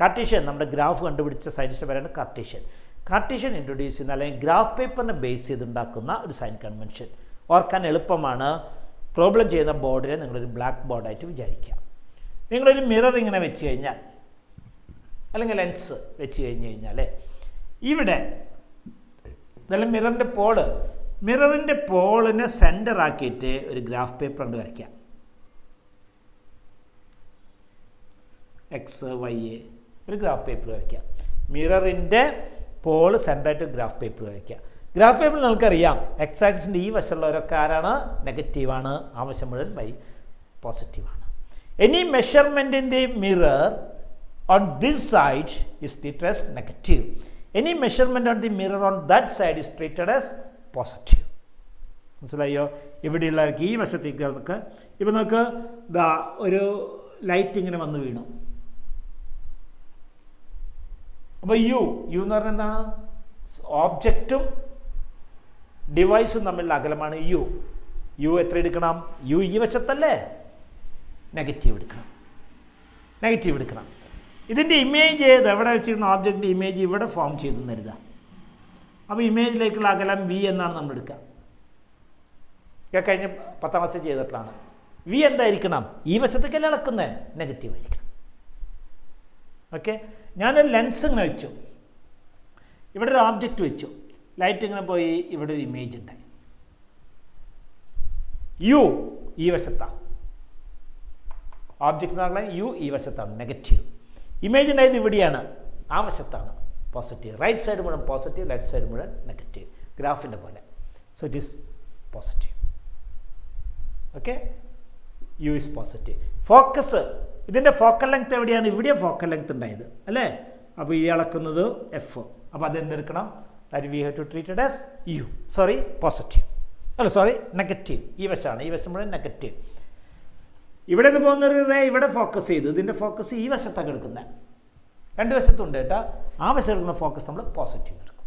Cartesian നമ്മുടെ ഗ്രാഫ് കണ്ടുപിടിച്ച സയൻറ്റിസ്റ്റ് പേരാണ് കാർട്ടീഷ്യൻ. കാർട്ടീഷ്യൻ ഇൻട്രൊഡ്യൂസ് ചെയ്യുന്ന അല്ലെങ്കിൽ ഗ്രാഫ് പേപ്പറിനെ ബേസ് ചെയ്തുണ്ടാക്കുന്ന ഒരു സൈൻ കൺവെൻഷൻ. ഓർക്കാൻ എളുപ്പമാണ്. പ്രോബ്ലം ചെയ്യുന്ന ബോർഡിനെ നിങ്ങളൊരു ബ്ലാക്ക് ബോർഡായിട്ട് വിചാരിക്കുക. നിങ്ങളൊരു മിറർ ഇങ്ങനെ വെച്ച് കഴിഞ്ഞാൽ അല്ലെങ്കിൽ ലെൻസ് വെച്ച് കഴിഞ്ഞാൽ ഇവിടെ ഇതെല്ലാം മിററിൻ്റെ പോളിനെ സെൻറ്റർ ആക്കിയിട്ട് ഒരു ഗ്രാഫ് പേപ്പർ കൊണ്ട് വരയ്ക്കാം. എക്സ് വൈ ഒരു ഗ്രാഫ് പേപ്പർ വരയ്ക്കാം. മിററിൻ്റെ പോൾ സെൻറ്ററായിട്ട് ഗ്രാഫ് പേപ്പർ വരയ്ക്കുക. ഗ്രാഫ് പേപ്പർ നമുക്കറിയാം എക്സ് ആക്സിൻ്റെ ഈ വശമുള്ളവരൊക്കെ ആരാണ്? നെഗറ്റീവാണ്. ആ വശം മുഴുവൻ പോസിറ്റീവാണ്. Any measurement in the mirror on this side is treated as negative. Any measurement on the mirror on that side is treated as positive. മനസ്സിലായോ? ഇവിടെയുള്ളവർക്ക് ഈ വശത്തേക്ക് നമുക്ക് ഇപ്പം നമുക്ക് ഒരു ലൈറ്റ് ഇങ്ങനെ വന്ന് വീണു. അപ്പോൾ യു എന്ന് പറഞ്ഞാൽ എന്താണ്? ഓബ്ജക്റ്റും ഡിവൈസും തമ്മിലുള്ള അകലമാണ് യു എത്ര എടുക്കണം? യു ഈ വശത്തല്ലേ? നെഗറ്റീവ് എടുക്കണം. ഇതിൻ്റെ ഇമേജ് എവിടെ വെച്ചിരുന്ന ഓബ്ജക്റ്റിൻ്റെ ഇമേജ് ഇവിടെ ഫോം ചെയ്തു കരുതാം. അപ്പോൾ ഇമേജിലേക്കുള്ള അകലം വി എന്നാണ് നമ്മൾ എടുക്കുക. കഴിഞ്ഞ 10ാം ക്ലാസ് ചെയ്തിട്ടുള്ളതാണ്. വി എന്തായിരിക്കണം? ഈ വശത്തേക്കല്ലേ അളക്കുന്നത്? നെഗറ്റീവ് ആയിരിക്കണം. ഓക്കെ, ഞാനൊരു ലെൻസ് ഇങ്ങനെ വെച്ചു, ഇവിടെ ഒരു ഓബ്ജക്റ്റ് വെച്ചു, ലൈറ്റ് ഇങ്ങനെ പോയി, ഇവിടെ ഒരു ഇമേജ് ഉണ്ടായി. യു ഈ വശത്താണ്, ഓബ്ജക്റ്റ് എന്ന് പറഞ്ഞാൽ യു ഈ വശത്താണ്, നെഗറ്റീവ്. ഇമേജ് ഉണ്ടായത് ഇവിടെയാണ്, ആ വശത്താണ് പോസിറ്റീവ്. റൈറ്റ് സൈഡ് മുഴുവൻ പോസിറ്റീവ്, ലെഫ്റ്റ് സൈഡ് മുഴുവൻ നെഗറ്റീവ്, ഗ്രാഫിൻ്റെ പോലെ. So it is positive. Okay, U is positive. Focus, ഇതിൻ്റെ ഫോക്കൽ ലെങ്ത് എവിടെയാണ്? ഇവിടെ ഫോക്കൽ ലെങ്ത് ഉണ്ടായത് അല്ലേ? അപ്പോൾ ഈ അളക്കുന്നത് എഫ്. അപ്പോൾ അതെന്തെടുക്കണം? That we have to treated as U, sorry positive, അല്ല സോറി നെഗറ്റീവ്. ഈ വശമാണ്, ഈ വശം മുഴുവൻ നെഗറ്റീവ്. ഇവിടെ നിന്ന് പോകുന്നൊരു റേ ഇവിടെ ഫോക്കസ് ചെയ്തു, ഇതിൻ്റെ ഫോക്കസ് ഈ വശത്താണ് എടുക്കുന്നത്. രണ്ട് വശത്തുണ്ട് കേട്ടോ. ആ വശം എടുക്കുന്ന ഫോക്കസ് നമ്മൾ പോസിറ്റീവ് എടുക്കും.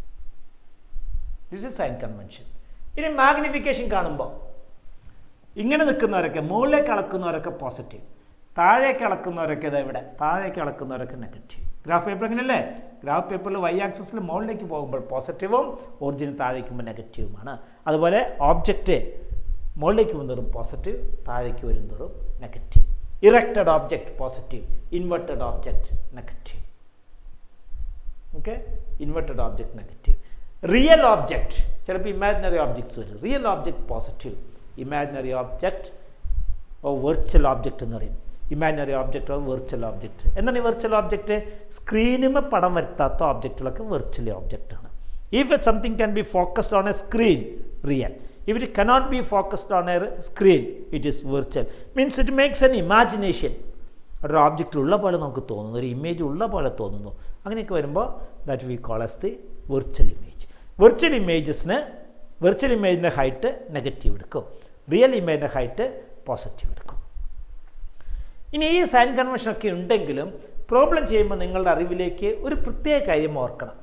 This is sign convention. ഇനി മാഗ്നിഫിക്കേഷൻ കാണുമ്പോൾ ഇങ്ങനെ നിൽക്കുന്നവരൊക്കെ, മുകളിലേക്ക് അളക്കുന്നവരൊക്കെ പോസിറ്റീവ്, താഴേക്ക് അളക്കുന്നവരൊക്കെ ഇതാ ഇവിടെ, താഴേക്ക് അളക്കുന്നവരൊക്കെ നെഗറ്റീവ്. ഗ്രാഫ് പേപ്പർ എങ്ങനെയല്ലേ? ഗ്രാഫ് പേപ്പറിൽ വൈ ആക്സിസിൽ മുകളിലേക്ക് പോകുമ്പോൾ പോസിറ്റീവും ഒറിജിൻ താഴേക്കുമ്പോൾ നെഗറ്റീവുമാണ്. അതുപോലെ ഓബ്ജക്റ്റ് മുകളിലേക്ക് വരുന്നതും പോസിറ്റീവ്, താഴേക്ക് വരുന്നതും negative. Erected object positive, inverted object negative. Okay, inverted object negative. Real object, ചിലപ്പോൾ ഇമാജിനറി ഓബ്ജക്ട്സ് വരും. Real object positive, imaginary object or virtual object എന്ന് പറയും. Imaginary object or virtual object. എന്താണ് ഈ വെർച്വൽ ഓബ്ജക്റ്റ്? സ്ക്രീനിൽ പടം വരുത്താത്ത ഓബ്ജക്റ്റുകളൊക്കെ വെർച്വൽ ഓബ്ജക്റ്റാണ്. If something can be focused on a screen, real. If it cannot be focused on a screen, it is virtual. Means it makes an imagination. ഒരു ഓബ്ജക്റ്റ് ഉള്ള പോലെ നമുക്ക് തോന്നുന്നു, ഒരു ഇമേജ് ഉള്ള പോലെ തോന്നുന്നു. അങ്ങനെയൊക്കെ വരുമ്പോൾ that we call as the virtual image. Virtual ഇമേജിൻ്റെ ഹൈറ്റ് നെഗറ്റീവ് എടുക്കും, റിയൽ ഇമേജിൻ്റെ ഹൈറ്റ് പോസിറ്റീവ് എടുക്കും. ഇനി ഈ സൈൻ കൺവെൻഷനൊക്കെ ഉണ്ടെങ്കിലും പ്രോബ്ലം ചെയ്യുമ്പോൾ നിങ്ങളുടെ അറിവിലേക്ക് ഒരു പ്രത്യേക കാര്യം ഓർക്കണം.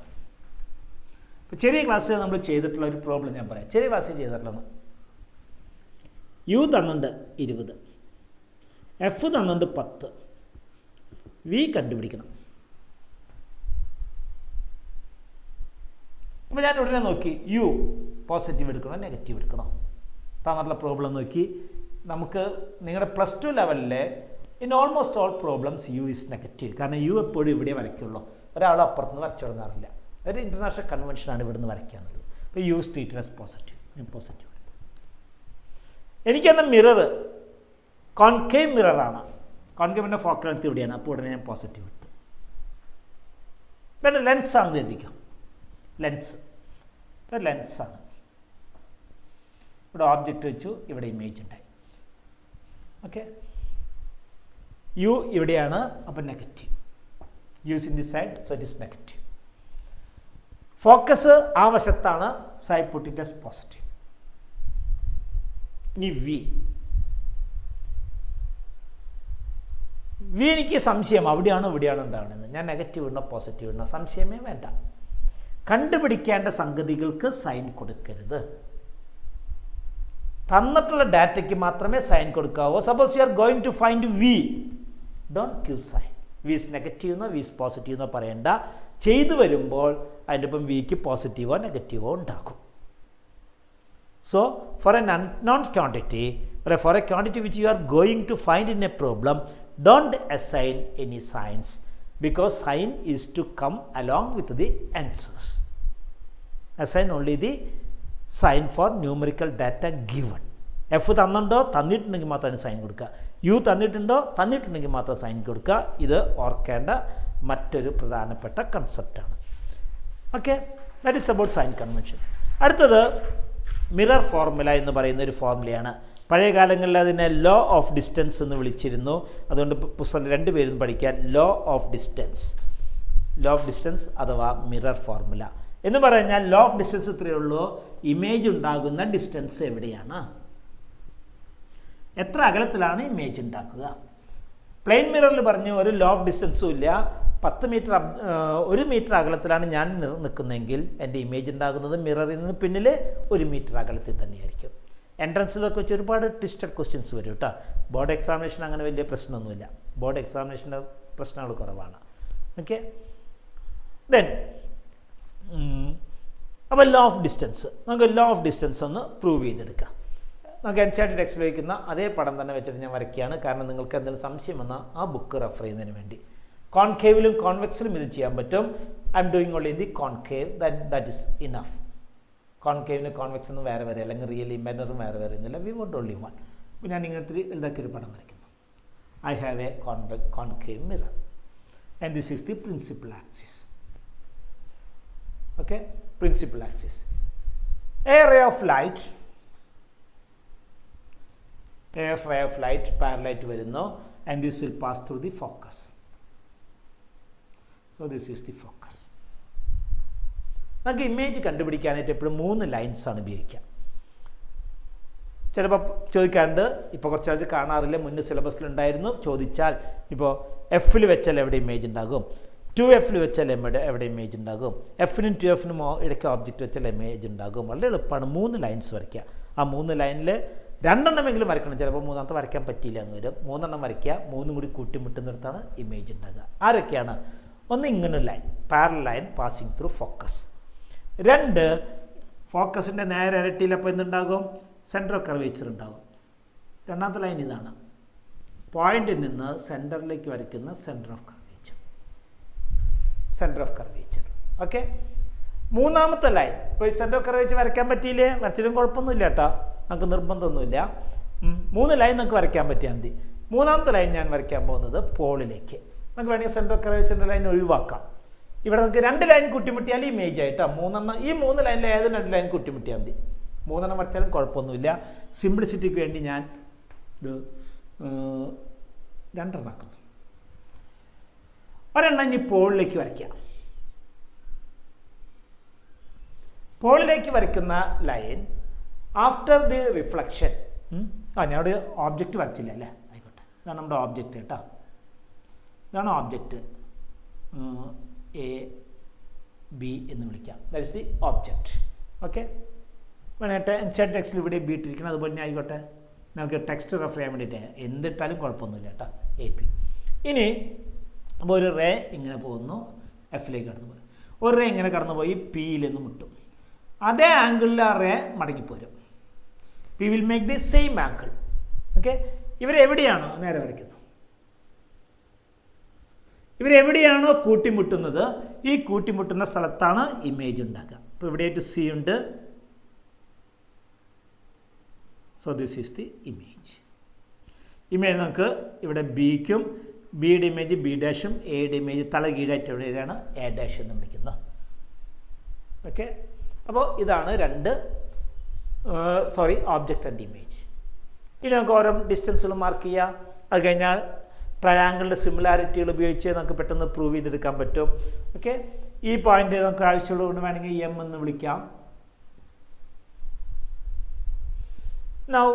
ചെറിയ ക്ലാസ്സിൽ നമ്മൾ ചെയ്തിട്ടുള്ള ഒരു പ്രോബ്ലം ഞാൻ പറയാം. ചെറിയ ക്ലാസ്സിൽ ചെയ്തിട്ടുള്ളതാണ്. യു തന്നുണ്ട് 20, എഫ് തന്നുണ്ട് 10, വി കണ്ടുപിടിക്കണം. അപ്പോൾ ഞാൻ ഉടനെ നോക്കി യു പോസിറ്റീവ് എടുക്കണോ നെഗറ്റീവ് എടുക്കണോ? തന്നിട്ടുള്ള പ്രോബ്ലം നോക്കി. നമുക്ക് നിങ്ങളുടെ +2 ലെവലിലെ in almost all problems U is negative. കാരണം യു എപ്പോഴും ഇവിടെ വരയ്ക്കുള്ളൂ, ഒരാൾ അപ്പുറത്തുനിന്ന് വരച്ചു തുടങ്ങാറില്ല. ഒരു ഇൻ്റർനാഷണൽ കൺവെൻഷനാണ് ഇവിടുന്ന് വരയ്ക്കുക എന്നുള്ളത്. അപ്പോൾ യൂസ് ട്രീറ്റഡ് ആസ് പോസിറ്റീവ്. ഞാൻ പോസിറ്റീവ് എടുത്തു. എനിക്കെന്ന മിറർ കോൺകേവ് മിററാണ്. കോൺകേവിൻ്റെ ഫോക്കൽ ലെങ്ത് ഇവിടെയാണ്. അപ്പോൾ ഉടനെ ഞാൻ പോസിറ്റീവ് എടുത്തു. പിന്നെ ലെൻസാണെന്ന് എഴുതിക്കാം. ലെൻസ്, ഇപ്പോൾ ലെൻസാണ്. ഇവിടെ ഓബ്ജക്റ്റ് വെച്ചു, ഇവിടെ ഇമേജ് ഉണ്ടായി. ഓക്കെ, യു ഇവിടെയാണ്, അപ്പോൾ negative. Use in the side, so it is negative. Focus ആ വശത്താണ്, so I put it as positive. ഇനി വി എനിക്ക് സംശയം അവിടെയാണോ ഇവിടെയാണോ എന്താണെന്ന്. ഞാൻ നെഗറ്റീവ് ഇടണോ പോസിറ്റീവ് ഇടണോ സംശയമേ വേണ്ട. കണ്ടുപിടിക്കേണ്ട സംഗതികൾക്ക് സൈൻ കൊടുക്കരുത്. തന്നിട്ടുള്ള ഡാറ്റയ്ക്ക് മാത്രമേ സൈൻ കൊടുക്കാവൂ. Suppose you are going to find V, don't give sign. V is negative എന്നോ വി ഇസ് പോസിറ്റീവ് എന്നോ പറയണ്ട. ചെയ്തു വരുമ്പോൾ അതിൻ്റെ ഒപ്പം വിക്ക് പോസിറ്റീവോ നെഗറ്റീവോ ഉണ്ടാക്കും. So for an unknown quantity or for a quantity which you are going to find in a problem, don't assign any signs, because sign is to come along with the answers. Assign only the sign for numerical data given. F തന്നുണ്ടോ തന്നിട്ടുണ്ടെങ്കിൽ മാത്രമാണ് സൈൻ കൊടുക്കുക. യു തന്നിട്ടുണ്ടെങ്കിൽ മാത്രം സൈൻ കൊടുക്കുക. ഇത് ഓർക്കേണ്ട മറ്റൊരു പ്രധാനപ്പെട്ട കൺസെപ്റ്റാണ്. Okay, that is about sign convention. അടുത്തത് മിറർ ഫോർമുല എന്ന് പറയുന്ന ഒരു ഫോർമുലയാണ്. പഴയ കാലങ്ങളിൽ അതിനെ ലോ ഓഫ് ഡിസ്റ്റൻസ് എന്ന് വിളിച്ചിരുന്നു. അതുകൊണ്ട് പുസ്തകം രണ്ടുപേരും പഠിക്കാൻ ലോ ഓഫ് ഡിസ്റ്റൻസ് അഥവാ മിറർ ഫോർമുല എന്ന് പറഞ്ഞാൽ ലോ ഓഫ് ഡിസ്റ്റൻസ് ഇത്രയേ ഉള്ളൂ. ഇമേജ് ഉണ്ടാകുന്ന ഡിസ്റ്റൻസ് എവിടെയാണ്, എത്ര അകലത്തിലാണ് ഇമേജ് ഉണ്ടാക്കുക. പ്ലെയിൻ മിററിൽ പറഞ്ഞു ഒരു ലോ ഓഫ് ഡിസ്റ്റൻസും ഇല്ല. 1 മീറ്റർ അകലത്തിലാണ് ഞാൻ നിൽക്കുന്നതെങ്കിൽ എൻ്റെ ഇമേജ് ഉണ്ടാകുന്നത് മിററിൽ നിന്ന് പിന്നിൽ 1 മീറ്റർ അകലത്തിൽ തന്നെയായിരിക്കും. എൻട്രൻസിലൊക്കെ വെച്ച് ഒരുപാട് ട്വിസ്റ്റഡ് ക്വസ്റ്റ്യൻസ് വരും കേട്ടോ. ബോർഡ് എക്സാമിനേഷൻ അങ്ങനെ വലിയ പ്രശ്നമൊന്നുമില്ല. ബോർഡ് എക്സാമിനേഷൻ്റെ പ്രശ്നങ്ങൾ കുറവാണ്. ഓക്കെ, ദെൻ അപ്പോൾ ലോ ഓഫ് ഡിസ്റ്റൻസ്, നമുക്ക് ലോ ഓഫ് ഡിസ്റ്റൻസ് ഒന്ന് പ്രൂവ് ചെയ്തെടുക്കാം. നമുക്ക് NCERT ടെക്സ്റ്റിൽ വയ്ക്കുന്ന അതേ പടം തന്നെ വെച്ചിട്ട് ഞാൻ വരയ്ക്കുകയാണ്. കാരണം നിങ്ങൾക്ക് എന്തെങ്കിലും സംശയം വന്നാൽ ആ ബുക്ക് റെഫർ ചെയ്യുന്നതിന് വേണ്ടി. കോൺകേവിലും കോൺവെക്സിലും ഇത് ചെയ്യാൻ പറ്റും. I am doing only in the concave, that is enough. കോൺകേവിന് കോൺവെക്സ് ഒന്നും വേറെ വരെ അല്ലെങ്കിൽ റിയൽ ഇമാജിനറും വേറെ വരുന്നില്ല. We want only one. അപ്പോൾ ഞാൻ ഇങ്ങനത്തെ ഇതാക്കിയൊരു പടം വരയ്ക്കുന്നു. I have a concave mirror and this is the principal axis. Okay, principal axis. A ray of light പാരലൈറ്റ് വരുന്നു and this will pass through the focus. So this is the focus. നമുക്ക് ഇമേജ് കണ്ടുപിടിക്കാനായിട്ട് എപ്പോഴും 3 ലൈൻസ് ആണ് ഉപയോഗിക്കുക. ചിലപ്പോൾ ചോദിക്കാറുണ്ട്, ഇപ്പോൾ കുറച്ച് ആൾക്ക് കാണാറില്ല, മുന്നേ സിലബസിലുണ്ടായിരുന്നു. ചോദിച്ചാൽ ഇപ്പോൾ എഫിൽ വെച്ചാൽ എവിടെ ഇമേജ് ഉണ്ടാകും, 2Fൽ വെച്ചാൽ എവിടെ ഇമേജ് ഉണ്ടാകും, Fനും 2Fനും ഇടയ്ക്ക് ഓബ്ജക്റ്റ് വെച്ചാൽ ഇമേജ് ഉണ്ടാകും. വളരെ എളുപ്പമാണ് 3 ലൈൻസ് വരയ്ക്കുക. ആ 3 ലൈനിൽ 2 എണ്ണമെങ്കിലും വരയ്ക്കണം. ചിലപ്പോൾ 3ാമത്തെ വരയ്ക്കാൻ പറ്റിയില്ല എന്ന് വരും. 3 എണ്ണം വരയ്ക്കുക, 3 കൂടി കൂട്ടിമുട്ടുന്നിടത്താണ് ഇമേജ് ഉണ്ടാകുക. ആരൊക്കെയാണ്? ഒന്ന് ഇങ്ങനെ line, parallel line passing through focus. 2 ഫോക്കസിൻ്റെ നേരെ ഇരട്ടിയിൽ അപ്പോൾ എന്തുണ്ടാകും? സെൻറ്റർ ഓഫ് കർവേച്ചർ ഉണ്ടാകും. 2ാമത്തെ ലൈൻ ഇതാണ്, പോയിന്റിൽ നിന്ന് സെൻറ്ററിലേക്ക് വരയ്ക്കുന്ന സെൻറ്റർ ഓഫ് കർവേച്ചർ. ഓക്കെ, 3ാമത്തെ ലൈൻ ഇപ്പോൾ ഈ സെൻറ്റർ ഓഫ് കർവേച്ചർ വരയ്ക്കാൻ പറ്റിയില്ലേ? വരച്ചിട്ടും കുഴപ്പമൊന്നുമില്ല കേട്ടോ, നമുക്ക് നിർബന്ധമൊന്നുമില്ല. 3 ലൈൻ നമുക്ക് വരയ്ക്കാൻ പറ്റിയാൽ മതി. 3ാമത്തെ ലൈൻ ഞാൻ വരയ്ക്കാൻ പോകുന്നത് പോളിലേക്ക്. നമുക്ക് വേണമെങ്കിൽ സെൻറ്റർ ഓഫ് കർവേച്ചറിൻ്റെ ലൈൻ ഒഴിവാക്കാം. ഇവിടെ നമുക്ക് 2 ലൈൻ കൂട്ടിമുട്ടിയാൽ ഇമേജ് ആയിട്ടോ. 3 ഈ 3 ലൈനിൽ ഏതെങ്കിലും 2 ലൈൻ കൂട്ടിമുട്ടിയാൽ മതി. 3 എണ്ണം വരച്ചാലും കുഴപ്പമൊന്നുമില്ല. സിംപ്ലിസിറ്റിക്ക് വേണ്ടി ഞാൻ ഒരു 2 എണ്ണം ആക്കുന്നു. ഒരെണ്ണം ഇനി പോളിലേക്ക് വരയ്ക്കാം. പോളിലേക്ക് വരയ്ക്കുന്ന ലൈൻ ആഫ്റ്റർ ദി റിഫ്ലക്ഷൻ. ഞാനവിടെ ഓബ്ജക്റ്റ് വരച്ചില്ല അല്ലേ, ആയിക്കോട്ടെ. ഇതാണ് നമ്മുടെ ഓബ്ജക്റ്റ് കേട്ടോ. ഇതാണ് ഓബ്ജക്റ്റ്, AB എന്ന് വിളിക്കാം. That is the object. Okay, വേണേട്ടെ ഇൻസൈഡ് ടെക്സ്റ്റിൽ ഇവിടെ ബി ഇട്ടിരിക്കണം, അതുപോലെ തന്നെ ആയിക്കോട്ടെ. നമുക്ക് ടെക്സ്റ്റ് റെഫർ ചെയ്യാൻ വേണ്ടിയിട്ട് എന്തിട്ടാലും കുഴപ്പമൊന്നുമില്ല കേട്ടോ. AP. ഇനി അപ്പോൾ ഒരു റേ ഇങ്ങനെ പോകുന്നു, Fലേക്ക് കടന്നു പോയി. ഒരു റേ ഇങ്ങനെ കടന്നു പോയി Pയിൽ നിന്ന് മുട്ടും. അതേ ആംഗിളിൽ ആ റേ മടങ്ങിപ്പോരും. We will make the same angle. Okay, ഇവരെവിടെയാണോ നേരെ വരയ്ക്കുന്നു, ഇവരെവിടെയാണോ കൂട്ടിമുട്ടുന്നത്, ഈ കൂട്ടിമുട്ടുന്ന സ്ഥലത്താണ് ഇമേജ് ഉണ്ടാക്കുക. ഇപ്പോൾ ഇവിടെയായിട്ട് C ഉണ്ട്. So this is the image. Image നമുക്ക് ഇവിടെ ബിക്കും, ബിയുടെ ഇമേജ് B ഡാഷും എയുടെ ഇമേജ് തല കീഴായിട്ട് എവിടെയാണ് A ഡാഷ് എന്ന് വിളിക്കുന്നത്. ഓക്കെ, അപ്പോൾ ഇതാണ് 2 ഓബ്ജക്റ്റ് ആൻഡ് ഇമേജ്. ഇനി നമുക്ക് ഓരോ ഡിസ്റ്റൻസുകൾ മാർക്ക് ചെയ്യാം. അത് കഴിഞ്ഞാൽ ട്രയാങ്കിളിൻ്റെ സിമിലാരിറ്റികൾ ഉപയോഗിച്ച് നമുക്ക് പെട്ടെന്ന് പ്രൂവ് ചെയ്തെടുക്കാൻ പറ്റും. ഓക്കെ, ഈ പോയിന്റ് നമുക്ക് ആവശ്യമുള്ളതുകൊണ്ട് വേണമെങ്കിൽ M എന്ന് വിളിക്കാം. Now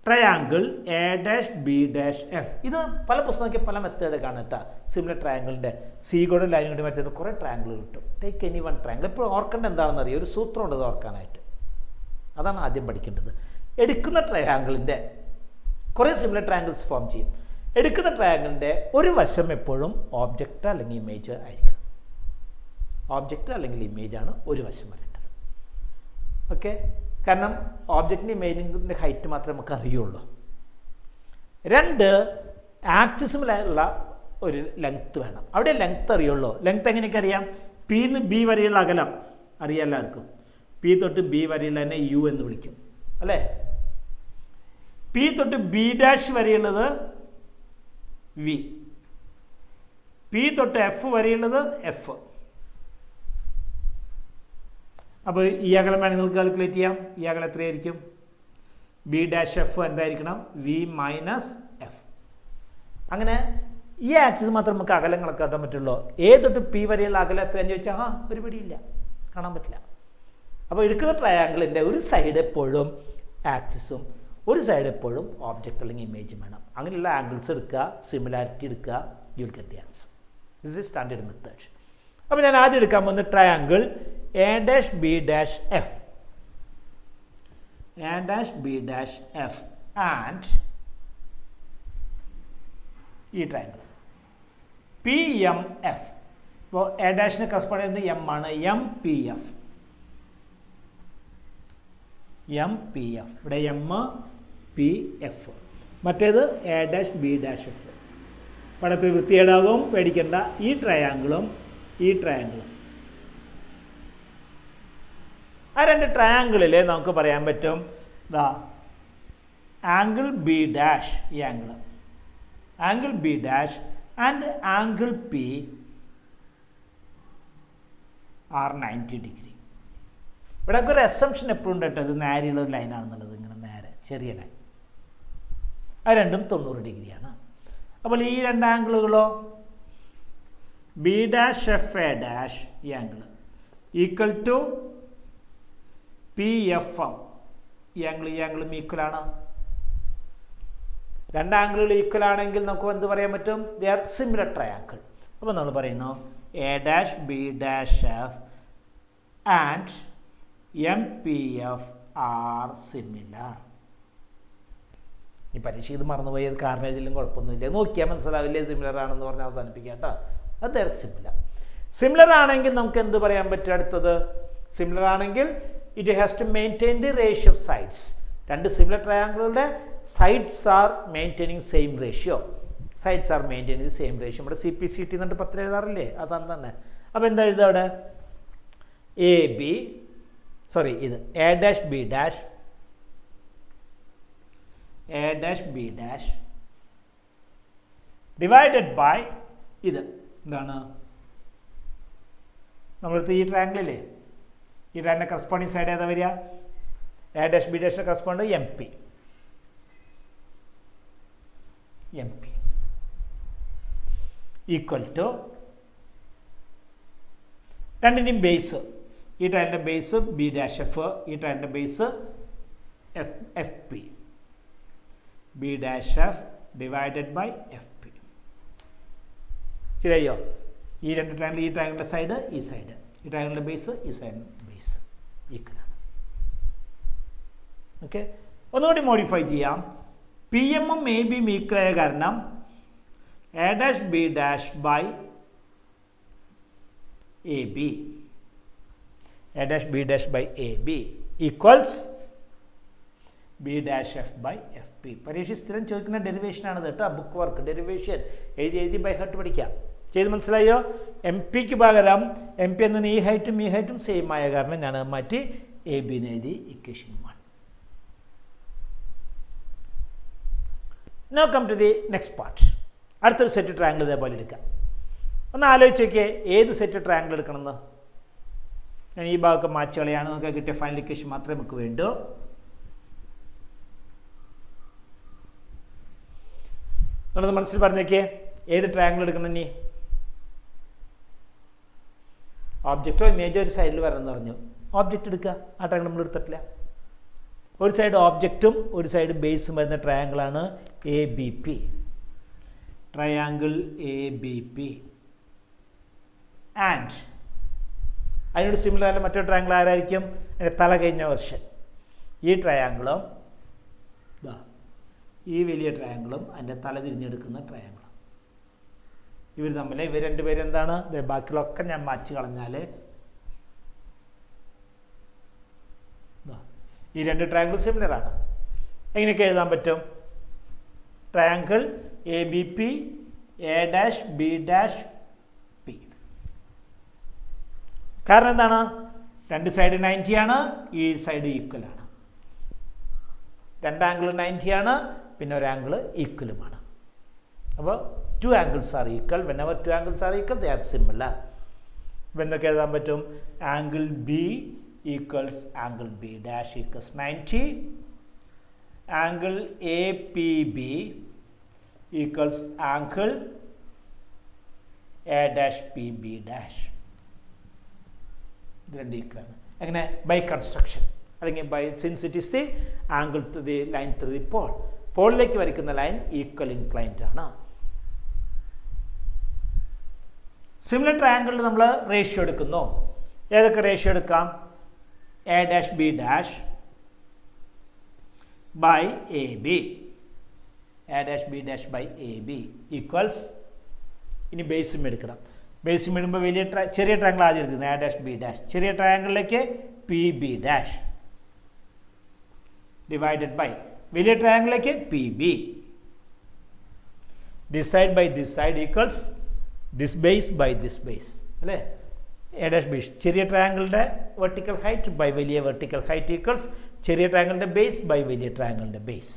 triangle A', B', F. ഇത് പല പുസ്തകങ്ങൾക്ക് പല മെത്തേഡ് കാണാം കേട്ടോ. സിമിലർ ട്രയാങ്കിളിൻ്റെ C കൂടെ ലൈൻ കൂടി വരച്ചത് കുറേ ട്രയാങ്കിൾ കിട്ടും. Take any one triangle. ഇപ്പോൾ ഓർക്കേണ്ട എന്താണെന്ന് അറിയാം, ഒരു സൂത്രമുണ്ട് ഇത് ഓർക്കാനായിട്ട്. അതാണ് ആദ്യം പഠിക്കേണ്ടത്. എടുക്കുന്ന ട്രയാങ്കിളിൻ്റെ കുറേ സിമിലർ ട്രയാങ്കിൾസ് ഫോം ചെയ്യും. എടുക്കുന്ന ട്രയാങ്കിളിൻ്റെ ഒരു വശം എപ്പോഴും ഓബ്ജക്റ്റ് അല്ലെങ്കിൽ ഇമേജ് ആയിരിക്കണം. ഓബ്ജക്റ്റ് അല്ലെങ്കിൽ ഇമേജാണ് ഒരു വശം വരേണ്ടത്. ഓക്കെ, കാരണം ഓബ്ജക്റ്റിൻ്റെ ഇമേജിൻ്റെ ഹൈറ്റ് മാത്രമേ നമുക്ക് അറിയുള്ളൂ. 2 ആക്സിസുമിലുള്ള ഒരു ലെങ്ത്ത് വേണം. അവിടെ ലെങ്ത്ത് അറിയുള്ളൂ. ലെങ്ത്ത് എങ്ങനെയൊക്കെ അറിയാം? Pന്ന് B വരെയുള്ള അകലം അറിയാം എല്ലാവർക്കും. P തൊട്ട് B വരെയുള്ളതിനെ U എന്ന് വിളിക്കും അല്ലേ. P തൊട്ട് B' വരെയുള്ളത് V, P തൊട്ട് F വരെയുള്ളത് F. അപ്പോൾ ഈ അകലം വേണമെങ്കിൽ നിങ്ങൾക്ക് കാൽക്കുലേറ്റ് ചെയ്യാം. ഈ അകലം എത്രയായിരിക്കും? B'(F) എന്തായിരിക്കണം? V - F. അങ്ങനെ ഈ ആക്സിസ് മാത്രം നമുക്ക് അകലം കണക്കാക്കാൻ പറ്റുള്ളൂ. A തൊട്ട് P വരെയുള്ള അകലം എത്രയാണെന്ന് ചോദിച്ചാൽ ഒരു പിടിയില്ല, കാണാൻ പറ്റില്ല. അപ്പോൾ എടുക്കുന്ന ട്രയാങ്കിളിൻ്റെ ഒരു സൈഡ് എപ്പോഴും ആക്സിസും ഒരു സൈഡ് എപ്പോഴും ഓബ്ജക്റ്റ് അല്ലെങ്കിൽ ഇമേജും വേണം. അങ്ങനെയുള്ള ആംഗിൾസ് എടുക്കുക, സിമിലാരിറ്റി എടുക്കുക, you will get the answer. This is standard method. അപ്പോൾ ഞാൻ ആദ്യം എടുക്കാൻ പോകുന്നത് ട്രയാങ്കിൾ A'(B', F ആൻഡ് ഈ ട്രയാങ്കിൾ PMF. അപ്പോൾ A' കറസ്പോണ്ട് ചെയ്യുന്നത് M ആണ്. MPF. ഇവിടെ MPF. മറ്റേത് A'(B', F. പടത്തിൽ വൃത്തികേടാകും, പേടിക്കേണ്ട. ഈ ട്രയാങ്കിളും ഈ ട്രയാങ്കിൾ. ആ രണ്ട് ട്രയാങ്കിളിൽ നമുക്ക് പറയാൻ പറ്റും ആംഗിൾ ബി ഡാഷ്, ഈ angle B dash and angle P R 90 degree. ഇവിടെ ഒരു അസംഷൻ എപ്പോഴും ഉണ്ട് കേട്ടോ, ഇത് നേരെയുള്ള ഒരു ലൈനാണെന്നുള്ളത്, ഇങ്ങനെ നേരെ ചെറിയ ലൈൻ. ആ രണ്ടും 90 ഡിഗ്രിയാണ്. അപ്പോൾ ഈ രണ്ട് ആംഗിളുകളോ B dash F A dash, ഈ angle equal to P F M, ഈ ആംഗിളും ഈക്വലാണ്. രണ്ട് ആംഗിളുകൾ ഈക്വൽ ആണെങ്കിൽ നമുക്ക് എന്ത് പറയാൻ പറ്റും? They are similar triangle. അപ്പോൾ നമ്മൾ പറയുന്നു A dash B dash F and M P F are similar. ഈ പരീക്ഷ ഇത് മറന്നുപോയത് കാരണം ഇതിലും കുഴപ്പമൊന്നുമില്ല, നോക്കിയാൽ മനസ്സിലാവില്ലേ സിമിലർ ആണെന്ന് പറഞ്ഞ് അവസാനിപ്പിക്കുക കേട്ടോ. അത് ദേ ആർ സിമിലർ ആണെങ്കിൽ നമുക്ക് എന്ത് പറയാൻ പറ്റും? അടുത്തത് സിമിലർ ആണെങ്കിൽ it has to maintain the ratio of sides. രണ്ട് സിമിലർ ട്രയാങ്കിളുകളുടെ sides are maintaining same ratio. ഇവിടെ സി പി സി ടി എന്നിട്ട് 10 എഴുതാറില്ലേ, ആ സാധനം തന്നെ. അപ്പോൾ എന്താ എഴുതുക അവിടെ? ഇത് A dash B dash divided by ഇത് എന്താണ് നമ്മളടുത്ത് ഈ ട്രയാങ്കിളില്ലേ, ഈ ട്രയാങ്കിളിൻ്റെ കറസ്പോണ്ടിങ് സൈഡ് ഏതാ വരിക? എ ഡാഷ് ബി ഡാഷിൻ്റെ correspond M P equal to രണ്ടിൻ്റെയും ബേസ്, ഈ ട്രയാങ്കിളിൻ്റെ ബേസ് ബി ഡാഷ് എഫ്, ഈ ട്രയാങ്കിളിൻ്റെ base F P, B dash F divided by F P. ശരിയോ? ഈ രണ്ട് ട്രയാങ്കിൾ, ഈ ട്രയാങ്കിളിൻ്റെ സൈഡ് ഈ സൈഡ്, ഈ ട്രയാങ്കിളിൻ്റെ ബേസ് ഈ സൈഡ് ബേസ് ഈക്വലാണ്. ഓക്കെ, ഒന്നുകൂടി മോഡിഫൈ ചെയ്യാം. പി എമ്മും എ ബിയും ഈക്വലായ കാരണം A dash B dash by A B, equals B dash F by F P. പരീക്ഷ സ്ഥിരം ചോദിക്കുന്ന ഡെറിവേഷനാണ് കേട്ടോ, ബുക്ക് വർക്ക് ഡെറിവേഷൻ എഴുതി ബൈ ഹാർട്ട് പഠിക്കാം. ചെയ്ത് മനസ്സിലായോ? എം പിക്ക് പകരം എം പി എന്ന ഈ ഹൈറ്റും സെയിം ആയ കാരണം ഞാൻ മാറ്റി എ ബി എന്ന് എഴുതി equation 1. Now come to the next part. അടുത്തൊരു സെറ്റ് ട്രയാങ്കിൾ ഇതേപോലെ എടുക്കാം. ഒന്ന് ആലോചിച്ച് നോക്കിയേ, ഏത് സെറ്റ് ട്രയാങ്കിൾ എടുക്കണമെന്ന്. ഞാൻ ഈ ഭാഗമൊക്കെ മാച്ച് കളയാണ്, നമുക്ക് കിട്ടിയ ഫൈനൽ ഇക്വേഷൻ മാത്രമേ നമുക്ക് വേണ്ടൂ. നമ്മളത് മനസ്സിൽ പറഞ്ഞേക്കേ, ഏത് ട്രയാങ്കിൾ എടുക്കണം? ഇനി ഓബ്ജക്റ്റോ ഇമേജോ ഒരു സൈഡിൽ വരണമെന്ന് പറഞ്ഞു, ഓബ്ജക്റ്റ് എടുക്കുക. ആ ട്രയാങ്കിൾ നമ്മൾ എടുത്തിട്ടില്ല. ഒരു സൈഡ് ഓബ്ജക്റ്റും ഒരു സൈഡ് ബേസും വരുന്ന ട്രയാങ്കിളാണ് A B P. Triangle A B P and അതിനോട് സിമിലർ ആയ മറ്റൊരു ട്രയാങ്കിൾ ആരായിരിക്കും? അതിൻ്റെ തല കഴിഞ്ഞ വെർഷൻ. ഈ ട്രയാങ്കിളും ഈ വലിയ ട്രയാങ്കിളും അതിൻ്റെ തല തിരിഞ്ഞെടുക്കുന്ന ട്രയാങ്കിളും ഇവർ തമ്മിൽ, ഇവർ രണ്ടുപേരും എന്താണ്? ബാക്കിയുള്ളതൊക്കെ ഞാൻ മാറ്റി കളഞ്ഞാൽ ഈ രണ്ട് ട്രയാങ്കിൾ സിമിലറാണ്. എങ്ങനെയൊക്കെ എഴുതാൻ പറ്റും? Triangle A B P A dash B dash P. കാരണം എന്താണ്? രണ്ട് സൈഡ് 90 ആണ്, ഈ സൈഡ് ഈക്വൽ ആണ്. രണ്ട് ആംഗിൾ 90 ആണ്, പിന്നെ ഒരു ആംഗിൾ ഈക്വലുമാണ്. അപ്പോൾ 2 angles are equal. Whenever 2 angles are equal, they are similar. അപ്പോൾ എന്തൊക്കെ എഴുതാൻ പറ്റും? Angle B equals angle B dash equals 90. Angle A P B equals angle A dash P B dash. ഇത് രണ്ട് ഈക്വലാണ്. എങ്ങനെ? ബൈ കൺസ്ട്രക്ഷൻ, അല്ലെങ്കിൽ by since it is the angle to the line to the pole. പോളിലേക്ക് വരയ്ക്കുന്ന ലൈൻ ഈക്വൽ ഇൻക്ലൈൻഡ് ആണ്. സിമിലർ ട്രയാങ്കിളിൽ നമ്മൾ റേഷ്യോ എടുക്കുന്നു. ഏതൊക്കെ റേഷ്യോ എടുക്കാം? A dash B dash by A B, A dash B dash by A B equals, ഇനി ബേസും എടുക്കണം. ബേസും ഇടുമ്പോൾ ചെറിയ ട്രയാങ്കിൾ ആദ്യം എടുക്കുന്നത് എ ഡാഷ് ബി ഡാഷ്. ചെറിയ ട്രയാങ്കിളിലേക്ക് P B dash divided by വലിയ ട്രയാങ്കിളിലേക്ക് P B. This side by this side equals this base by this base. അല്ലേ? എ ഡാഷ് ബി ചെറിയ ട്രയാങ്കിളിൻ്റെ വെർട്ടിക്കൽ ഹൈറ്റ് ബൈ വലിയ വെർട്ടിക്കൽ ഹൈറ്റ് ഈക്വൽസ് ചെറിയ ട്രയാങ്കിളിൻ്റെ ബേസ് ബൈ വലിയ ട്രയാങ്കിളിൻ്റെ base.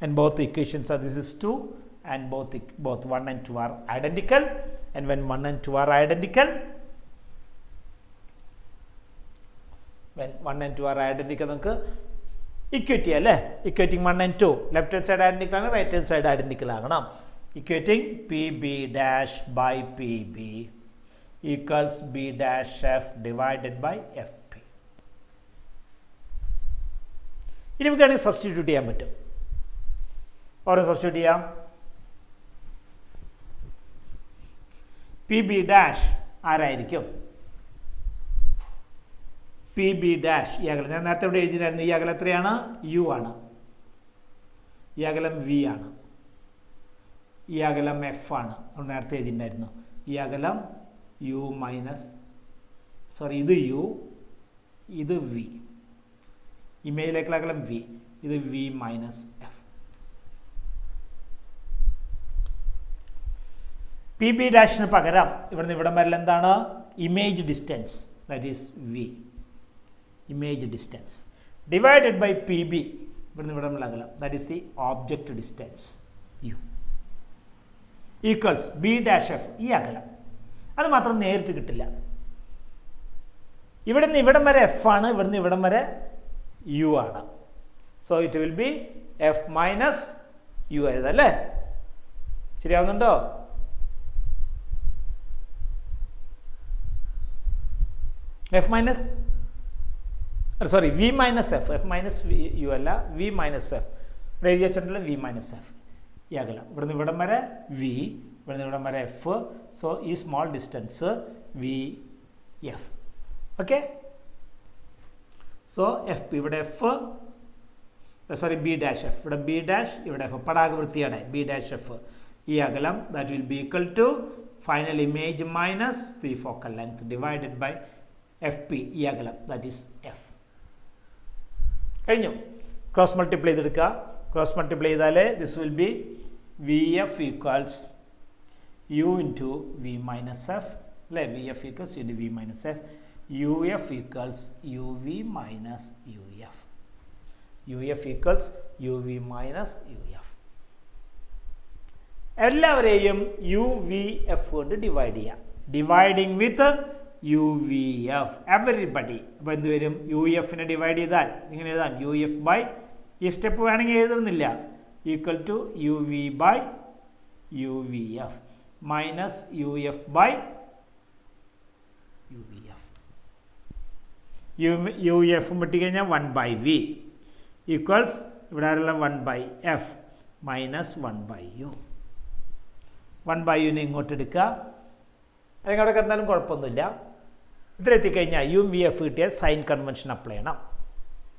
And both equations are, this is 2 and both 1 and 2 are identical, and when 1 and 2 are identical, നമുക്ക് ഇക്വേറ്റ് ചെയ്യാം അല്ലേ? Equating 1 and 2 left hand side identical ആണ്, റൈറ്റ് ഹാൻഡ് സൈഡ് ഐഡൻറ്റിക്കൽ ആകണം. Equating P B dash by P B equals B dash F divided by F P. ഇനി നമുക്കാണെങ്കിൽ സബ്സ്റ്റിറ്റ്യൂട്ട് ചെയ്യാൻ പറ്റും. ഓരോ സബ്സ്റ്റിറ്റ്യൂട്ട് ചെയ്യാം. പി ബി ഡാഷ് ആരായിരിക്കും? പി ബി ഡാഷ് ഈ അകലം ഞാൻ നേരത്തെ ഇവിടെ എഴുതിയിട്ടുണ്ടായിരുന്നു. ഈ അകലം എത്രയാണ്? യു ആണ്. ഈ അകലം വി ആണ്. ഈ അകലം എഫ് ആണ്. നമ്മൾ നേരത്തെ എഴുതിയിട്ടുണ്ടായിരുന്നു. ഈ അകലം യു മൈനസ് ഇത് യു, ഇത് വി. ഇമേജിലേക്കുള്ള അകലം വി, ഇത് V minus F. P B ഡാഷിന് പകരം ഇവിടുന്ന് ഇവിടം വരെ എന്താണ്? Image distance, that is V. Image distance divided by P B, ഇവിടുന്ന് ഇവിടമുള്ള അകലം, that is the object distance U, equals B dash F. ഈ അകലം അത് മാത്രം നേരിട്ട് കിട്ടില്ല. ഇവിടുന്ന് ഇവിടം വരെ എഫ് ആണ്, ഇവിടുന്ന് ഇവിടം വരെ യു ആണ്. So it will be F minus U എഴുതാം അല്ലേ? ശരിയാവുന്നുണ്ടോ? F minus V minus F, F minus U അല്ല, വി മൈനസ് എഫ്. ഇവിടെ എഴുതി വെച്ചിട്ടുള്ള വി മൈനസ് എഫ്. ഈ അകലം ഇവിടുന്ന് ഇവിടം വരെ വി, ഇവിടുന്ന് ഇവിടം വരെ എഫ്. സോ ഈ small distance V F. Okay, so F P, ഇവിടെ എഫ് ബി ഡാഷ് എഫ്, ഇവിടെ ബി ഡാഷ്, ഇവിടെ എഫ്, പടാകവൃത്തിയാണ് ബി ഡാഷ് എഫ്. ഈ അകലം that will be equal to final image minus the focal length divided by F P. ഈ അകലം ദാറ്റ് ഈസ് എഫ്. കഴിഞ്ഞു. ക്രോസ് മൾട്ടിപ്ലൈ ചെയ്തെടുക്കുക. ക്രോസ് മൾട്ടിപ്ലൈ ചെയ്താൽ this will be V F equals U into V minus F അല്ലേ? V F equals into V minus F. U F equals U V minus U F. U F equals U V minus U F. എല്ലാവരെയും യു വി എഫ് കൊണ്ട് ഡിവൈഡ് ചെയ്യാം. Dividing with U V F everybody. അപ്പോൾ എന്ത് വരും? യു എഫിനെ ഡിവൈഡ് ചെയ്താൽ ഇങ്ങനെ എഴുതാം, യു എഫ് ബൈ, ഈ സ്റ്റെപ്പ് വേണമെങ്കിൽ എഴുതുന്നില്ല, equal to U V by U V F minus U F by U V F. U എഫും വെട്ടിക്കഴിഞ്ഞാൽ 1 ബൈ വി ഈക്വൽസ് ഇവിടെ ആരുള്ള 1 by F minus 1 by U. 1 by യുവിനെ ഇങ്ങോട്ട് എടുക്കുക, അല്ലെങ്കിൽ അവിടെ കിടന്നാലും കുഴപ്പമൊന്നുമില്ല. ഇത്ര എത്തിക്കഴിഞ്ഞാൽ യു വി എഫ് കിട്ടിയാൽ സൈൻ കൺവെൻഷൻ അപ്ലൈ ചെയ്യണം.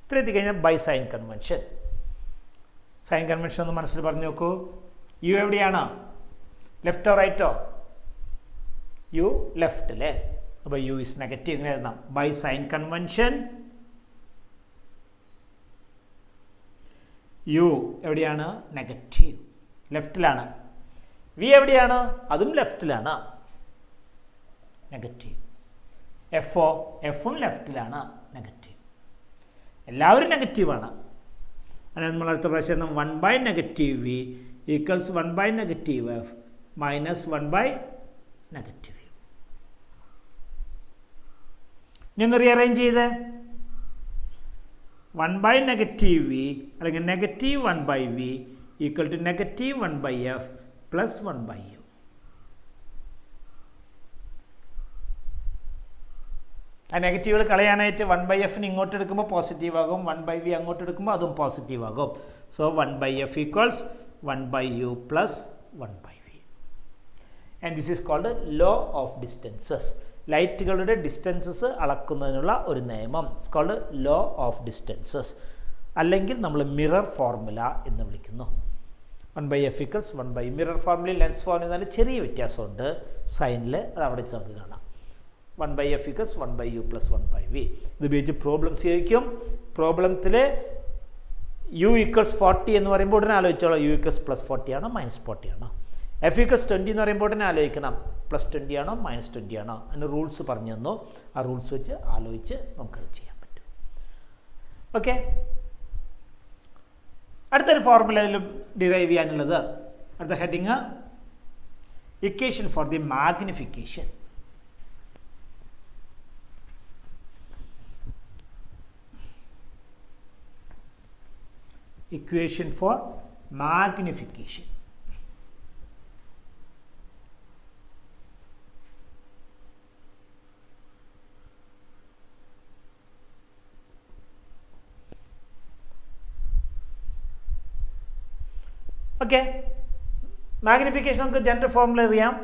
ഇത്ര എത്തിക്കഴിഞ്ഞാൽ by sign convention. Sign convention ഒന്ന് മനസ്സിൽ പറഞ്ഞു നോക്കൂ. യു എവിടെയാണ്? ലെഫ്റ്റോ റൈറ്റോ? യു ലെഫ്റ്റ് അല്ലേ? അപ്പോൾ യു ഇസ് നെഗറ്റീവ്. ഇങ്ങനെ എഴുതാം, ബൈ സൈൻ കൺവെൻഷൻ യു എവിടെയാണ്? നെഗറ്റീവ്, ലെഫ്റ്റിലാണ്. വി എവിടെയാണ്? അതും ലെഫ്റ്റിലാണ്, നെഗറ്റീവ്. എഫോ? എഫും ലെഫ്റ്റിലാണ്, നെഗറ്റീവ്. എല്ലാവരും നെഗറ്റീവാണ്. അങ്ങനെ നമ്മൾ അടുത്ത പ്രാവശ്യം 1 by negative V equals 1 by negative F minus 1 by negative U. ഇനി ഒന്ന് റീഅറേഞ്ച് ചെയ്ത് 1 ബൈ നെഗറ്റീവ് വി അല്ലെങ്കിൽ negative 1 by V equal to negative 1 by F plus 1 by U. ആ നെഗറ്റീവുകൾ കളയാനായിട്ട് 1 ബൈ എഫിന് ഇങ്ങോട്ട് എടുക്കുമ്പോൾ പോസിറ്റീവ് ആകും, 1 ബൈ വി അങ്ങോട്ട് എടുക്കുമ്പോൾ അതും പോസിറ്റീവ് ആകും. So 1 by F equals 1 by U plus 1 by V. And this is called law of distances. ലൈറ്റുകളുടെ ഡിസ്റ്റൻസസ് അളക്കുന്നതിനുള്ള ഒരു നിയമം. It's called law of distances, അല്ലെങ്കിൽ നമ്മൾ മിറർ ഫോർമുല എന്ന് വിളിക്കുന്നു. 1 by F equals 1 by mirror ഫോർമുലയിൽ ലെൻസ് ഫോർമുല ചെറിയ വ്യത്യാസമുണ്ട് സൈനിൽ, അത് അവിടെ നമുക്ക് കാണാം. 1 by F equals 1 by U plus 1 by V. ഇത് ഉപയോഗിച്ച് പ്രോബ്ലംസ് ചോദിക്കും. പ്രോബ്ലത്തിൽ യു ഈക്വൽസ് 40 എന്ന് പറയുമ്പോൾ ഉടനെ ആലോചിച്ചോളാം, യു ഈക്വൽസ് പ്ലസ് 40 ആണോ മൈനസ് 40 ആണോ. എഫ് ഈക്വൽസ് 20 എന്ന് പറയുമ്പോൾ തന്നെ ആലോചിക്കണം +20 ആണോ -20 ആണോ, അതിന് റൂൾസ് പറഞ്ഞു തന്നു. ആ റൂൾസ് വെച്ച് ആലോചിച്ച് നമുക്കത് ചെയ്യാൻ പറ്റും. ഓക്കെ, അടുത്തൊരു ഫോർമുലയിലും ഡിറൈവ് ചെയ്യാനുള്ളത് അടുത്ത heading equation for the magnification. Equation for magnification. Okay, magnification നമുക്ക് ജനറൽ ഫോർമുല അറിയാം.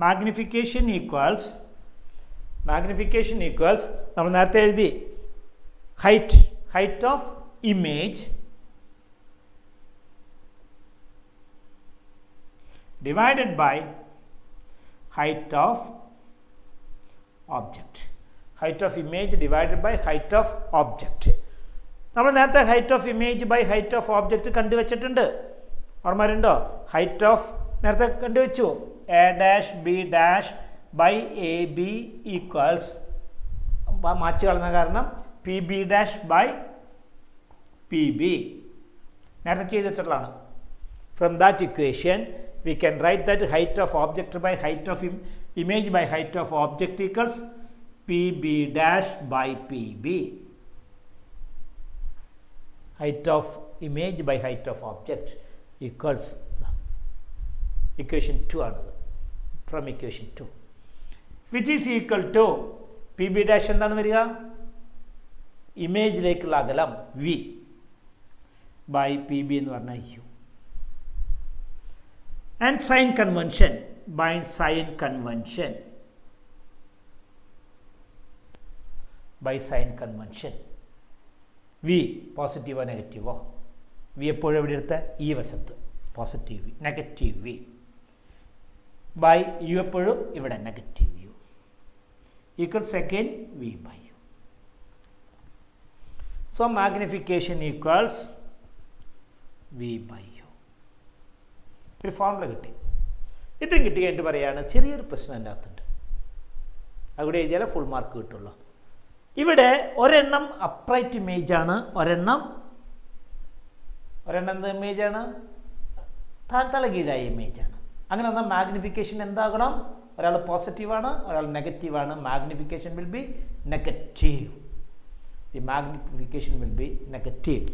മാഗ്നിഫിക്കേഷൻ ഈക്വൽസ് നമ്മൾ നേരത്തെ എഴുതി height of image divided by height of object. Height of image divided by height of object. നമ്മൾ നേരത്തെ height of image by height of object കണ്ടുവച്ചിട്ടുണ്ട്. ഓർമ്മയുണ്ടോ? ഹൈറ്റ് ഓഫ് നേരത്തെ കണ്ടുവച്ചു. A'(B' by AB equals match കളഞ്ഞ കാരണം PB' ബൈ PB നേരത്തെ ചെയ്ത് വെച്ചിട്ടുള്ളതാണ്. From that equation we can write that height of object by height of image by height of object equals PB' by PB. Height of image by height of object equals equation 2 another from equation 2, which is equal to PB' എന്താണ് വരിക? ഇമേജിലേക്കുള്ള അകലം V by PB എന്ന് പറഞ്ഞാൽ U. And sign convention by sign convention V പോസിറ്റീവോ നെഗറ്റീവോ, V എപ്പോഴും എവിടെ എടുത്ത ഈ വശത്ത് positive V, negative V by U എപ്പോഴും ഇവിടെ negative U equals again V by U. So magnification equals V by U. ഒരു ഫോർമുല കിട്ടി. ഇത്രയും കിട്ടി കഴിഞ്ഞിട്ട് പറയുകയാണ് ചെറിയൊരു പ്രശ്നം എൻ്റെ അകത്തുണ്ട്. അവിടെ എഴുതിയാലേ ഫുൾ മാർക്ക് കിട്ടുള്ളൂ. ഇവിടെ ഒരെണ്ണം അപ്രൈറ്റ് ഇമേജാണ്, ഒരെണ്ണം എന്ത് ഇമേജാണ്? തലകീഴായ ഇമേജാണ്. അങ്ങനെ എന്നാൽ മാഗ്നിഫിക്കേഷൻ എന്താകണം? ഒരാൾ പോസിറ്റീവാണ്, ഒരാൾ നെഗറ്റീവാണ്. Magnification will be negative. The magnification will be negative.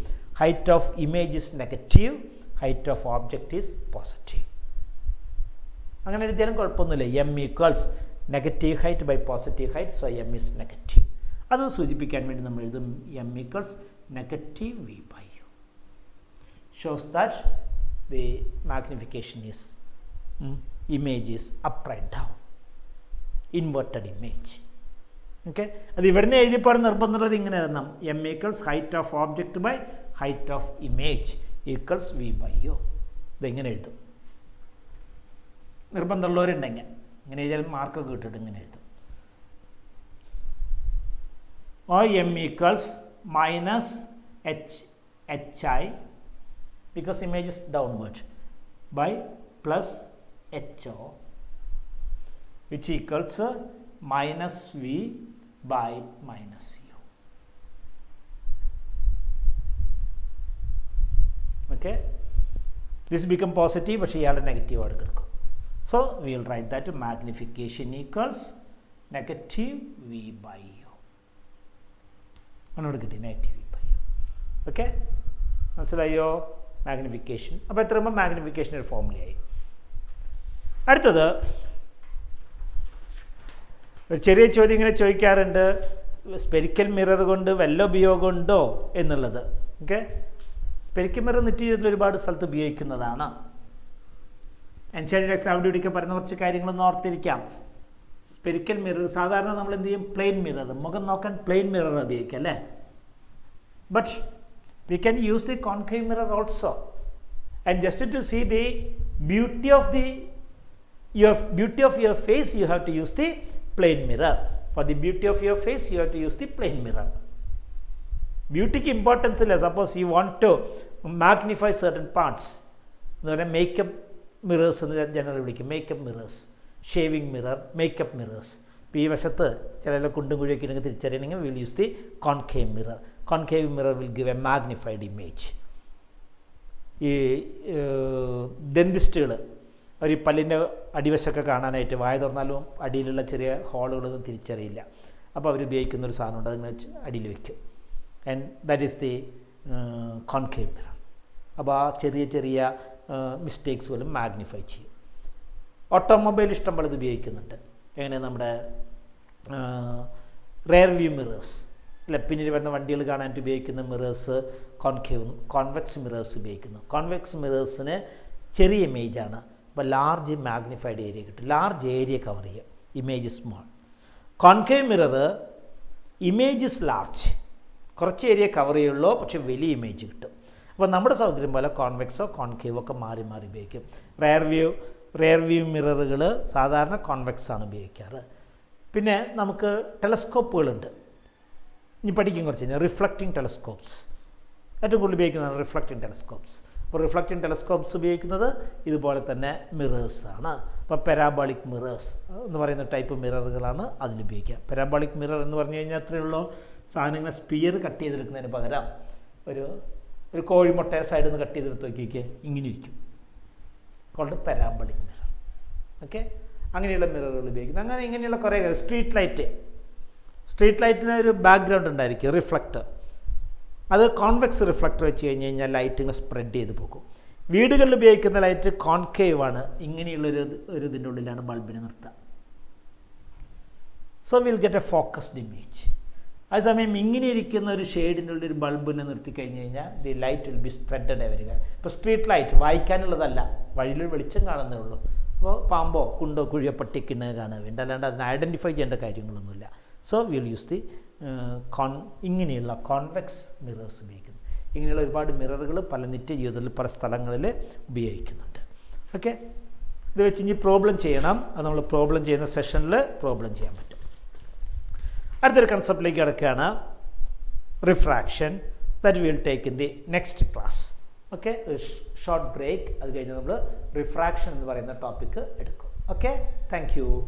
Height of image is negative, height of object is positive. അങ്ങനെ എഴുതിയാലും കുഴപ്പമൊന്നുമില്ല. M equals negative height by positive height, so M is negative. അത് സൂചിപ്പിക്കാൻ വേണ്ടി നമ്മൾ എഴുതും M equals negative V by U. Shows that the magnification is image is upright down, inverted image. Okay, അത് ഇവിടുന്ന് എഴുതിയപ്പോൾ നിർബന്ധമുള്ളത് ഇങ്ങനെ എഴുതണം. M equals height of object by height of image equals V by U. ഇതെങ്ങനെ എഴുതും? നിർബന്ധമുള്ളവരുണ്ടെങ്കിൽ ഇങ്ങനെ എഴുതിയാൽ മാർക്കൊക്കെ കിട്ടിയിട്ട് ഇങ്ങനെ എഴുതും. M equals minus HI because image is downward by plus HO which equals minus V by minus U. Okay, this become positive but here negative ആയിട്ട് കിടക്കും. So we will write that magnification equals negative V by U. അങ്ങോട്ട് കിട്ടി negative V by U. Okay, മനസ്സിലായോ? മാഗ്നിഫിക്കേഷൻ. അപ്പോൾ എത്രയുമ്പോൾ മാഗ്നിഫിക്കേഷൻ ഒരു ഫോർമുലയായി. അടുത്തത് ഒരു ചെറിയ ചോദ്യം ഇങ്ങനെ ചോദിക്കാറുണ്ട്, സ്പെരിക്കൽ മിറർ കൊണ്ട് വല്ല ഉപയോഗമുണ്ടോ എന്നുള്ളത്. ഓക്കെ, സ്പെരിക്കൽ മിറർ നിറ്റ് ഒരുപാട് സ്ഥലത്ത് ഉപയോഗിക്കുന്നതാണ്. എൻസൈഡ് എക്സാം ഡ്യൂട്ടിക്ക് പറയുന്ന കുറച്ച് കാര്യങ്ങളൊന്നും ഓർത്തിരിക്കാം. സ്പെരിക്കൽ മിറർ സാധാരണ നമ്മൾ എന്ത് ചെയ്യും? പ്ലെയിൻ മിറർ, മുഖം നോക്കാൻ പ്ലെയിൻ മിറർ ഉപയോഗിക്കാം അല്ലേ? But we can use the concave mirror also, and just to see the beauty of your face you have to use the plane mirror. For the beauty of your face you have to use the plane mirror. Beauty ki importance illa. Suppose you want to magnify certain parts, makeup mirrors എന്ന് ജനറൽ വിളിക്കും. Makeup mirrors, shaving mirror, makeup mirrors. ഇപ്പോൾ ഈ വശത്ത് ചില കുണ്ടും കുഴിയൊക്കെ ഉണ്ടെങ്കിൽ തിരിച്ചറിയണമെങ്കിൽ will use the concave mirror. Concave mirror will give a magnified image. ഈ ഡെന്റിസ്റ്റുകൾ അവർ ഈ പല്ലിൻ്റെ അടിവശമൊക്കെ കാണാനായിട്ട് വായ തുറന്നാലും അടിയിലുള്ള ചെറിയ ഹോളുകളൊന്നും തിരിച്ചറിയില്ല. അപ്പോൾ അവർ ഉപയോഗിക്കുന്നൊരു സാധനമുണ്ട്, അതിങ്ങനെ അടിയിൽ വയ്ക്കും. And that is the concave mirror. അപ്പോൾ ആ ചെറിയ ചെറിയ മിസ്റ്റേക്സ് പോലും മാഗ്നിഫൈ ചെയ്യും. ഓട്ടോമൊബൈൽ ഇഷ്ടം പോലെ ഇത് ഉപയോഗിക്കുന്നുണ്ട്. എങ്ങനെ നമ്മുടെ റെയർ വ്യൂ മിറേഴ്സ് അല്ല, പിന്നീട് വരുന്ന വണ്ടികൾ കാണാനായിട്ട് ഉപയോഗിക്കുന്ന മിറേഴ്സ് കോൺവെക്സ് മിറേഴ്സ് ഉപയോഗിക്കുന്നു. കോൺവെക്സ് മിറേഴ്സിന് ചെറിയ ഇമേജാണ്, അപ്പോൾ ലാർജ് മാഗ്നിഫൈഡ് ഏരിയ കിട്ടും. ലാർജ് ഏരിയ കവർ ചെയ്യും, image small. Concave mirror image is large, കുറച്ച് ഏരിയ കവർ ചെയ്യുള്ളൂ, പക്ഷേ വലിയ ഇമേജ് കിട്ടും. അപ്പോൾ നമ്മുടെ സൗകര്യം പോലെ കോൺവെക്സോ കോൺകേവോ ഒക്കെ മാറി മാറി ഉപയോഗിക്കും. റെയർ വ്യൂ മിററുകൾ സാധാരണ കോൺവെക്സ് ആണ് ഉപയോഗിക്കാറ്. പിന്നെ നമുക്ക് ടെലസ്കോപ്പുകളുണ്ട്, ഇനി പഠിക്കും കുറച്ച് കഴിഞ്ഞാൽ. റിഫ്ലക്റ്റിംഗ് ടെലസ്കോപ്സ് ഏറ്റവും കൂടുതൽ ഉപയോഗിക്കുന്നതാണ് റിഫ്ലക്റ്റിംഗ് ടെലസ്കോപ്സ്. അപ്പോൾ റിഫ്ലക്റ്റിംഗ് ടെലസ്കോപ്സ് ഉപയോഗിക്കുന്നത് ഇതുപോലെ തന്നെ മിറേഴ്സാണ്. അപ്പോൾ പെരാബോളിക് മിറേഴ്സ് എന്ന് പറയുന്ന ടൈപ്പ് മിററുകളാണ് അതിലുപയോഗിക്കുക. പെരാബോളിക് മിറർ എന്ന് പറഞ്ഞു കഴിഞ്ഞാൽ അത്രയേ ഉള്ളൂ, സാധനങ്ങളെ സ്പിയർ കട്ട് ചെയ്തെടുക്കുന്നതിന് പകരം ഒരു കോഴിമുട്ട സൈഡിൽ നിന്ന് കട്ട് ചെയ്തെടുത്ത് നോക്കിയൊക്കെ ഇങ്ങനെ ഇരിക്കും, കോൾഡ് പെരാബോളിക് മിറർ. ഓക്കെ, അങ്ങനെയുള്ള മിററുകൾ ഉപയോഗിക്കുന്നത്. അങ്ങനെ ഇങ്ങനെയുള്ള കുറേ സ്ട്രീറ്റ് ലൈറ്റിന് ഒരു ബാക്ക്ഗ്രൗണ്ട് ഉണ്ടായിരിക്കും, റിഫ്ലക്ടർ. അത് കോൺവെക്സ് റിഫ്ലക്ടർ വെച്ച് കഴിഞ്ഞ് കഴിഞ്ഞാൽ ലൈറ്റ് ഇങ്ങനെ സ്പ്രെഡ് ചെയ്ത് പോകും. വീടുകളിൽ ഉപയോഗിക്കുന്ന ലൈറ്റ് കോൺകേവ് ആണ്, ഇങ്ങനെയുള്ളൊരു ഇതിൻ്റെ ഉള്ളിലാണ് ബൾബിനെ നിർത്തുക. So will get A focused image. അതേസമയം ഇങ്ങനെ ഇരിക്കുന്ന ഒരു ഷെയ്ഡിൻ്റെ ഉള്ളിൽ ഒരു ബൾബിനെ നിർത്തി കഴിഞ്ഞ് കഴിഞ്ഞാൽ the light will be spreaded വരിക. ഇപ്പോൾ സ്ട്രീറ്റ് ലൈറ്റ് വായിക്കാനുള്ളതല്ല, വഴിയിൽ വെളിച്ചം കാണുന്നേ ഉള്ളൂ. അപ്പോൾ പാമ്പോ കുണ്ടോ കുഴിയോ പട്ടിക്കിണ്ണ കാണുക വേണ്ട, അല്ലാണ്ട് അതിനെ ഐഡൻറ്റിഫൈ ചെയ്യേണ്ട കാര്യങ്ങളൊന്നുമില്ല. സോ വിൽ യൂസ് ദി ഇങ്ങനെയുള്ള കോൺവെക്സ് മിറേഴ്സ് ഉപയോഗിക്കുന്നു. ഇങ്ങനെയുള്ള ഒരുപാട് മിററുകൾ പല നിത്യജീവിതത്തിൽ പല സ്ഥലങ്ങളിൽ ഉപയോഗിക്കുന്നുണ്ട്. ഓക്കെ, ഇത് വെച്ച് ഇനി പ്രോബ്ലം ചെയ്യണം. അത് നമ്മൾ പ്രോബ്ലം ചെയ്യുന്ന സെഷനിൽ പ്രോബ്ലം ചെയ്യാൻ പറ്റും. അടുത്തൊരു കൺസെപ്റ്റിലേക്ക് കിടക്കുകയാണ്, refraction. That will take in the next class. Okay, ഒരു ഷോർട്ട് ബ്രേക്ക്. അത് കഴിഞ്ഞ് നമ്മൾ റിഫ്രാക്ഷൻ എന്ന് പറയുന്ന ടോപ്പിക്ക് എടുക്കും. Okay, thank you.